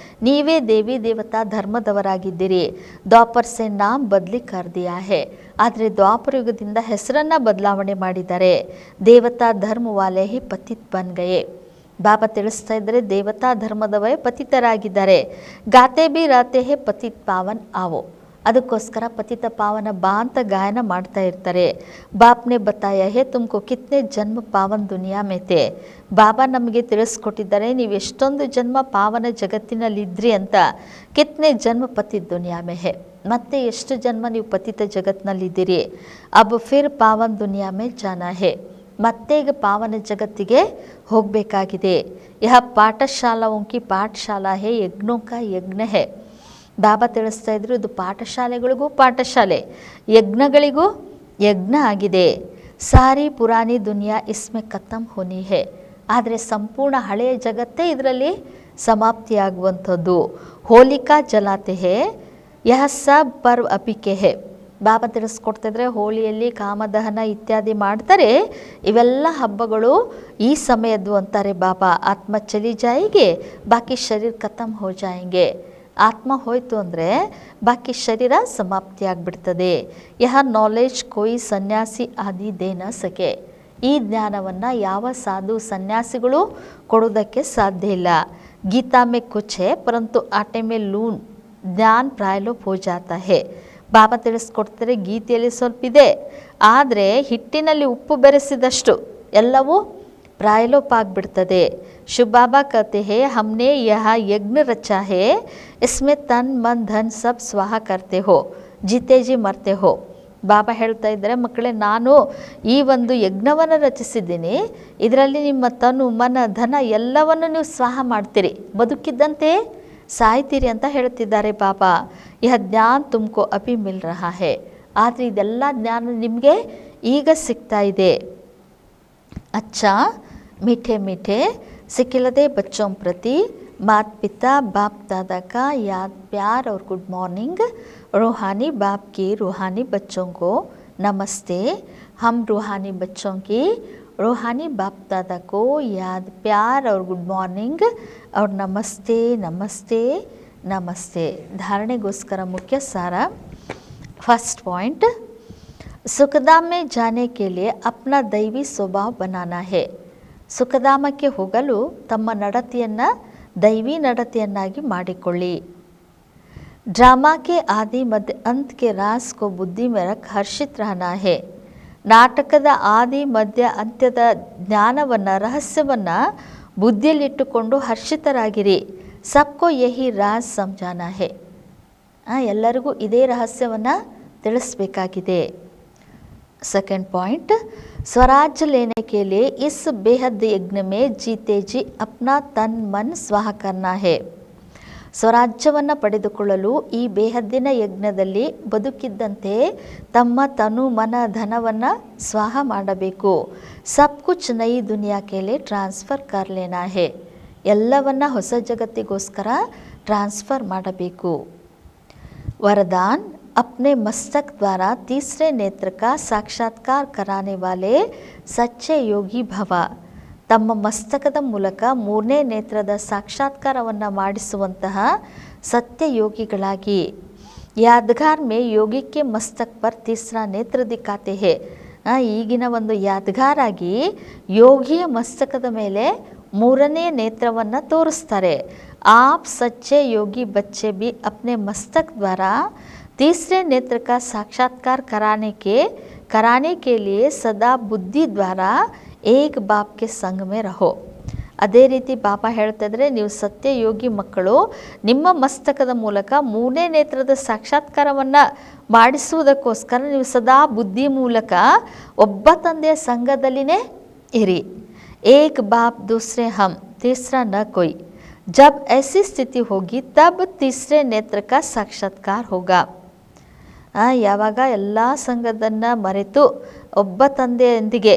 ನೀವೇ ದೇವಿ ದೇವತಾ ಧರ್ಮದವರಾಗಿದ್ದೀರಿ. ದ್ವಾಪರ್ ಸೆ ನಾಮ್ ಬದಲಿ ಕರ್ ದಿಯಾ ಹೇ, ಆದರೆ ದ್ವಾಪರ ಯುಗದಿಂದ ಹೆಸರನ್ನು ಬದಲಾವಣೆ ಮಾಡಿದ್ದಾರೆ. ದೇವತಾ ಧರ್ಮ ವಾಲೆ ಹಿ ಪತಿತ್ ಬನ್ ಗಯೇ. ಬಾಬಾ ತಿಳಿಸ್ತಾ ಇದ್ದರೆ ದೇವತಾ ಧರ್ಮದವೇ ಪತಿತರಾಗಿದ್ದಾರೆ. ಗಾತೆ ಬಿ ರಾತೆ ಹೇ ಪತಿತ್ ಪಾವನ್ ಆವೋ, ಅದಕ್ಕೋಸ್ಕರ ಪತಿತ ಪಾವನ ಬಾ ಅಂತ ಗಾಯನ ಮಾಡ್ತಾ ಇರ್ತಾರೆ. ಬಾಪ್ನೆ ಬತಾಯ ಹೇ ತುಮಕೋ ಕಿತ್ನೆ ಜನ್ಮ ಪಾವನ್ ದುನಿಯಾ ಮೇತೆ. ಬಾಬಾ ನಮಗೆ ತಿಳಿಸ್ಕೊಟ್ಟಿದ್ದಾರೆ, ನೀವು ಎಷ್ಟೊಂದು ಜನ್ಮ ಪಾವನ ಜಗತ್ತಿನಲ್ಲಿದ್ರಿ ಅಂತ. ಕಿತ್ನೆ ಜನ್ಮ ಪತಿತ್ ದುನಿಯಾ ಮೇ ಹೇ, ಮತ್ತೆ ಎಷ್ಟು ಜನ್ಮ ನೀವು ಪತಿತ ಜಗತ್ತಿನಲ್ಲಿದ್ದೀರಿ. ಅಬ್ ಫಿರ್ ಪಾವನ್ ದುನಿಯಾ ಮೇ ಜಾನಾ ಹೇ, ಮತ್ತೆ ಈಗ ಪಾವನ ಜಗತ್ತಿಗೆ ಹೋಗಬೇಕಾಗಿದೆ. ಯಹ ಪಾಠಶಾಲಾओं ಪಾಠಶಾಲಾ ಹೇ, ಯಜ್ಞೋಂ ಕಾ ಯಜ್ಞ ಹೇ. ಬಾಬಾ ತಿಳಿಸ್ತಾ ಇದ್ರು, ಇದು ಪಾಠಶಾಲೆಗಳಿಗೂ ಪಾಠಶಾಲೆ, ಯಜ್ಞಗಳಿಗೂ ಯಜ್ಞ ಆಗಿದೆ. ಸಾರಿ ಪುರಾಣಿ ದುನಿಯಾ ಇಸ್ಮೆ ಖತಮ್ ಹೋನಿ ಹೇ, ಆದರೆ ಸಂಪೂರ್ಣ ಹಳೆಯ ಜಗತ್ತೇ ಇದರಲ್ಲಿ ಸಮಾಪ್ತಿಯಾಗುವಂಥದ್ದು. ಹೋಲಿಕಾ ಜಲಾತೆ ಹೇ ಯಹ ಸಬ್ ಪರ್ವ ಅಪಿಕೆ ಹೇ. ಬಾಬಾ ತಿಳಿಸ್ಕೊಡ್ತಿದ್ರೆ ಹೋಳಿಯಲ್ಲಿ ಕಾಮದಹನ ಇತ್ಯಾದಿ ಮಾಡ್ತಾರೆ, ಇವೆಲ್ಲ ಹಬ್ಬಗಳು ಈ ಸಮಯದ್ದು ಅಂತಾರೆ ಬಾಬಾ. ಆತ್ಮ ಚಲಿ ಜಾಯಿಗೆ ಬಾಕಿ ಶರೀರ ಖತಮ್ ಹೋ ಜಾಯಂಗೆ. ಆತ್ಮ ಹೋಯಿತು ಅಂದರೆ ಬಾಕಿ ಶರೀರ ಸಮಾಪ್ತಿ ಆಗಿಬಿಡ್ತದೆ. ಯಹ ನಾಲೆಜ್ ಕೋಯಿ ಸನ್ಯಾಸಿ ಆದಿ ದೇನ ಸಕೆ. ಈ ಜ್ಞಾನವನ್ನು ಯಾವ ಸಾಧು ಸನ್ಯಾಸಿಗಳು ಕೊಡೋದಕ್ಕೆ ಸಾಧ್ಯ ಇಲ್ಲ. ಗೀತಾ ಮೇ ಕುಚ್ ಹೇ ಪರಂತು ಆಟೆ ಮೇ ಲೂನ್ ಜ್ಞಾನ ಪ್ರಾಯಲೋಪ್ ಹೋ ಜಾತಾ ಹೇ. ಬಾಬಾ ತಿಳಿಸ್ಕೊಡ್ತಾರೆ, ಗೀತೆಯಲ್ಲಿ ಸ್ವಲ್ಪ ಇದೆ, ಆದರೆ ಹಿಟ್ಟಿನಲ್ಲಿ ಉಪ್ಪು ಬೆರೆಸಿದಷ್ಟು ಎಲ್ಲವೂ ಪ್ರಾಯಲೋಪ ಆಗಿಬಿಡ್ತದೆ. ಶಿವ ಬಾಬಾ ಕತೆ ಹೇ ಹಮ್ನೆ ಯಹ ಯಜ್ಞ ರಚಾ ಹೇ ಇಸ್ಮೆ ತನ್ ಮನ್ ಧನ್ ಸಬ್ ಸ್ವಾಹ ಕರ್ತೆ ಹೋ ಜೀತೇಜಿ ಮರ್ತೆ ಹೋ. ಬಾಬಾ ಹೇಳ್ತಾ ಇದ್ದಾರೆ, ಮಕ್ಕಳೇ ನಾನು ಈ ಒಂದು ಯಜ್ಞವನ್ನು ರಚಿಸಿದ್ದೀನಿ, ಇದರಲ್ಲಿ ನಿಮ್ಮ ತನು ಮನ ಧನ ಎಲ್ಲವನ್ನು ನೀವು ಸ್ವಾಹ ಮಾಡ್ತೀರಿ, ಬದುಕಿದ್ದಂತೆ ಸಾಯ್ತೀರಿ ಅಂತ ಹೇಳ್ತಿದ್ದಾರೆ ಬಾಬಾ. ಯಹ ಜ್ಞಾನ ತುಮಕೋ ಅಭಿ ಮಿಲ್ ರಹಾ ಹೇ, ಆದರೆ ಇದೆಲ್ಲ ಜ್ಞಾನ ನಿಮಗೆ ಈಗ ಸಿಗ್ತಾ ಇದೆ. अच्छा मीठे मीठे सिखिलदे बच्चों प्रति माता पिता बाप दादा का याद प्यार और गुड मॉर्निंग. रूहानी बाप की रूहानी बच्चों को नमस्ते. हम रूहानी बच्चों की रूहानी बाप दादा को याद प्यार और गुड मॉर्निंग और नमस्ते नमस्ते नमस्ते. धारणेಗೋಸ್ಕರ ಮುಖ್ಯ ಸಾರ. फर्स्ट पॉइंट, ಸುಖಧಾಮ में जाने के लिए अपना दैवी स्वभाव बनाना है. ಸುಖಧಾಮಕ್ಕೆ ಹೋಗಲು ತಮ್ಮ ನಡತೆಯನ್ನು ದೈವಿ ನಡತೆಯನ್ನಾಗಿ ಮಾಡಿಕೊಳ್ಳಿ. ड्रामा के आदि मध्य अंत के राज को बुद्धि में रख हर्षित रहना है. ನಾಟಕದ ಆದಿ ಮಧ್ಯ ಅಂತ್ಯದ ಜ್ಞಾನವನ್ನು ರಹಸ್ಯವನ್ನು ಬುದ್ಧಿಯಲ್ಲಿಟ್ಟುಕೊಂಡು ಹರ್ಷಿತರಾಗಿರಿ. ಸಬ್ಕೋ ಯಹಿ ರಾಜ್ ಸಮझाना है. ಎಲ್ಲರಿಗೂ ಇದೇ ರಹಸ್ಯವನ್ನು ತಿಳಿಸಬೇಕಾಗಿದೆ. सेकंड पॉइंट, स्वराज्य लेने के लिए इस बेहद यज्ञ में जीते जी अपना तन मन स्वाह करना है. ಸ್ವರಾಜ್ಯವನ್ನು ಪಡೆದುಕೊಳ್ಳಲು ಈ ಬೇಹದ್ದಿನ ಯಜ್ಞದಲ್ಲಿ ಬದುಕಿದ್ದಂತೆ ತಮ್ಮ ತನು ಮನ ಧನವನ್ನು ಸ್ವಾಹ ಮಾಡಬೇಕು. ಸಬ್ ಕುಚ್ ನೈ ದುನಿಯಾ ಕೆ ಲಿಯೇ ಟ್ರಾನ್ಸ್ಫರ್ ಕರ್ ಲೇನಾ ಹೇ. ಎಲ್ಲವನ್ನ ಹೊಸ ಜಗತ್ತಿಗೋಸ್ಕರ ಟ್ರಾನ್ಸ್ಫರ್ ಮಾಡಬೇಕು. वरदान, अपने मस्तक द्वारा तीसरे नेत्र का साक्षात्कार कराने वाले सच्चे योगी भव. ತಮ್ಮ ಮಸ್ತಕದ ಮೂಲಕ ಮೂರನೇ ನೇತ್ರದ ಸಾಕ್ಷಾತ್ಕಾರವನ್ನು ಮಾಡಿಸುವಂತಹ ಸತ್ಯ ಯೋಗಿಗಳಾಗಿ. ಯಾದಗಾರ್ ಮೇ ಯೋಗಿಕ್ಕೆ ಮಸ್ತಕ್ ಪರ್ ತೀಸರಾ ನೇತ್ರ ದಿಕ್ಕಾತೆ ಹೇ. ಈಗಿನ ಒಂದು ಯಾದಗಾರ್ ಆಗಿ ಯೋಗಿಯ ಮಸ್ತಕದ ಮೇಲೆ ಮೂರನೇ ನೇತ್ರವನ್ನು ತೋರಿಸ್ತಾರೆ. आप सच्चे योगी बच्चे भी अपने मस्तक द्वारा तीसरे नेत्र का साक्षात्कार कराने के लिए सदा बुद्धि द्वारा एक बाप के संग में रहो. ಅದೇ ರೀತಿ ಬಾಬಾ ಹೇಳ್ತಾ ಇದ್ರೆ, ನೀವು ಸತ್ಯ ಯೋಗಿ ಮಕ್ಕಳು ನಿಮ್ಮ ಮಸ್ತಕದ ಮೂಲಕ ಮೂರನೇ ನೇತ್ರದ ಸಾಕ್ಷಾತ್ಕಾರವನ್ನು ಮಾಡಿಸುವುದಕ್ಕೋಸ್ಕರ ನೀವು ಸದಾ ಬುದ್ಧಿ ಮೂಲಕ ಒಬ್ಬ ತಂದೆಯ ಸಂಘದಲ್ಲಿನೇ ಇರಿ. एक बाप दूसरे हम तीसरा न कोई। जब ऐसी स्थिति होगी तब तीसरे नेत्र का साक्षात्कार होगा। ಯಾವಾಗ ಎಲ್ಲ ಸಂಘದನ್ನು ಮರೆತು ಒಬ್ಬ ತಂದೆಯೊಂದಿಗೆ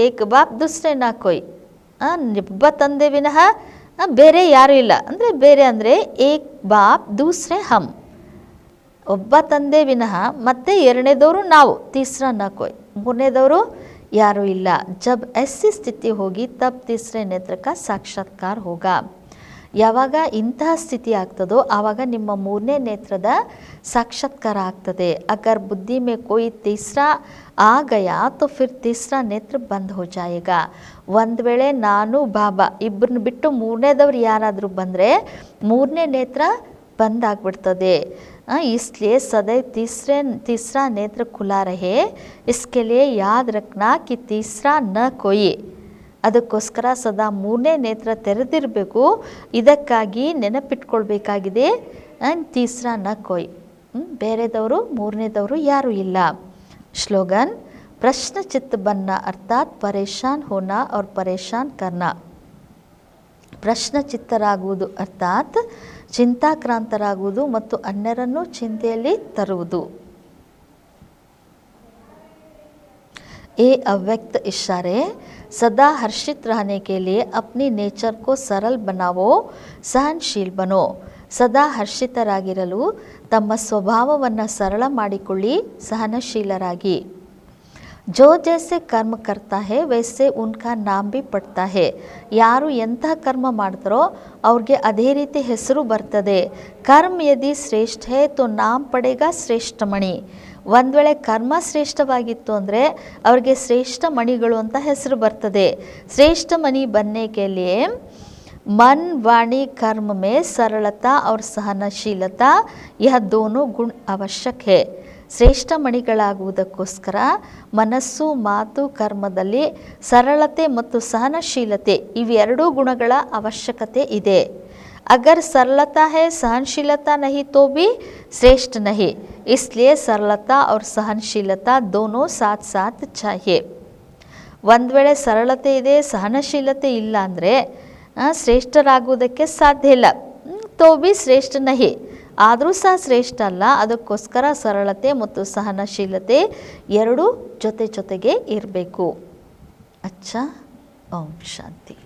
ಏಕ ಬಾಪ್ ದೂಸರೆ ನಾ ಕೊಯ್, ಒಬ್ಬ ತಂದೆ ವಿನಃ ಬೇರೆ ಯಾರೂ ಇಲ್ಲ ಅಂದರೆ ಬೇರೆ ಅಂದರೆ ಏಕ್ ಬಾಪ್ ದೂಸರೆ ಹಮ್, ಒಬ್ಬ ತಂದೆ ವಿನಃ ಮತ್ತೆ ಎರಡನೇದವರು ನಾವು, ತೀಸರಾ ನ ಕೊಯ್, ಮೂರನೇದವರು ಯಾರೂ ಇಲ್ಲ. ಜಬ್ ಐಸಿ ಸ್ಥಿತಿ ಹೋಗಿ ತಬ್ ತೀಸರೆ ನೇತ್ರ ಕಾ ಸಾಕ್ಷಾತ್ಕಾರ ಹೋಗಾ. ಯಾವಾಗ ಇಂತಹ ಸ್ಥಿತಿ ಆಗ್ತದೋ ಆವಾಗ ನಿಮ್ಮ ಮೂರನೇ ನೇತ್ರದ ಸಾಕ್ಷಾತ್ಕಾರ ಆಗ್ತದೆ. ಅಗರ್ ಬುದ್ಧಿ ಮೇ ಕೋಯಿ ತೀಸರಾ ಆ ಗಯಾ ತೋ ಫಿರ್ ತೀಸರಾ ನೇತ್ರ ಬಂದ್ ಹೋ ಜಾಯೇಗಾ. ಒಂದು ವೇಳೆ ನಾನು ಬಾಬಾ ಇಬ್ಬರನ್ನ ಬಿಟ್ಟು ಮೂರನೇದವ್ರು ಯಾರಾದರೂ ಬಂದರೆ ಮೂರನೇ ನೇತ್ರ ಬಂದ್ ಆಗಿಬಿಡ್ತದೆ. इसलिए सदैव तीसरा नेत्र खुला रहे, इसके लिए याद रखना कि तीसरा न कोई. ಅದಕ್ಕೋಸ್ಕರ ಸದಾ ಮೂರನೇ ನೇತ್ರ ತೆರೆದಿರಬೇಕು. ಇದಕ್ಕಾಗಿ ನೆನಪಿಟ್ಕೊಳ್ಬೇಕಾಗಿದೆ ತೀಸರಾ ನ ಕೋಯ್, ಬೇರೆದವರು ಮೂರನೇದವರು ಯಾರೂ ಇಲ್ಲ. ಸ್ಲೋಗನ್ ಪ್ರಶ್ನ ಚಿತ್ತ ಬನ್ನ ಅರ್ಥಾತ್ ಪರೇಶಾನ್ ಹೋನಾ और ಪರೇಶಾನ್ ಕರ್ನಾ. ಪ್ರಶ್ನ ಚಿತ್ತರಾಗುವುದು ಅರ್ಥಾತ್ ಚಿಂತಾಕ್ರಾಂತರಾಗುವುದು ಮತ್ತು ಅನ್ಯರನ್ನು ಚಿಂತೆಯಲ್ಲಿ ತರುವುದು. ये अव्यक्त इशारे सदा हर्षित रहने के लिए अपनी नेचर को सरल बनाओ, सहनशील बनो. ಸದಾ ಹರ್ಷಿತರಾಗಿರಲು ತಮ್ಮ ಸ್ವಭಾವವನ್ನು ಸರಳ ಮಾಡಿಕೊಳ್ಳಿ, ಸಹನಶೀಲರಾಗಿ. जो जैसे कर्म करता है वैसे उनका नाम भी पड़ता है. ಯಾರು ಎಂತಹ ಕರ್ಮ ಮಾಡ್ತಾರೋ ಅವ್ರಿಗೆ ಅದೇ ರೀತಿ ಹೆಸರು ಬರ್ತದೆ. ಕರ್ಮ ಯದಿ ಶ್ರೇಷ್ಠ ಹೇ ತೋ ನಾಮ್ ಪಡೆಗಾ ಶ್ರೇಷ್ಠ ಮಣಿ. ಒಂದು ವೇಳೆ ಕರ್ಮ ಶ್ರೇಷ್ಠವಾಗಿತ್ತು ಅಂದರೆ ಅವ್ರಿಗೆ ಶ್ರೇಷ್ಠ ಮಣಿಗಳು ಅಂತ ಹೆಸರು ಬರ್ತದೆ. ಶ್ರೇಷ್ಠ ಮಣಿ ಬನ್ನೆ ಕೆ ಲಿಯೆ मन वाणी कर्म में सरलता और सहनशीलता यह दोनों गुण आवश्यक है. ಶ್ರೇಷ್ಠ ಮಣಿಗಳಾಗುವುದಕ್ಕೋಸ್ಕರ ಮನಸ್ಸು ಮಾತು ಕರ್ಮದಲ್ಲಿ ಸರಳತೆ ಮತ್ತು ಸಹನಶೀಲತೆ ಇವೆರಡೂ ಗುಣಗಳ ಅವಶ್ಯಕತೆ ಇದೆ. अगर सरलता है सहनशीलता नहीं तो भी श्रेष्ठ नहीं, इसलिए सरलता और सहनशीलता दोनों साथ साथ चाहिए. ಒಂದು ವೇಳೆ ಸರಳತೆ ಇದೆ ಸಹನಶೀಲತೆ ಇಲ್ಲ ಅಂದರೆ ಶ್ರೇಷ್ಠರಾಗುವುದಕ್ಕೆ ಸಾಧ್ಯ ಇಲ್ಲ. ತೋ ಬಿ ಶ್ರೇಷ್ಠ ನಹಿ, ಆದರೂ ಸಹ ಶ್ರೇಷ್ಠ ಅಲ್ಲ. ಅದಕ್ಕೋಸ್ಕರ ಸರಳತೆ ಮತ್ತು ಸಹನಶೀಲತೆ ಎರಡೂ ಜೊತೆಗೆ ಇರಬೇಕು. ಅಚ್ಚಾ, ಓಂ ಶಾಂತಿ.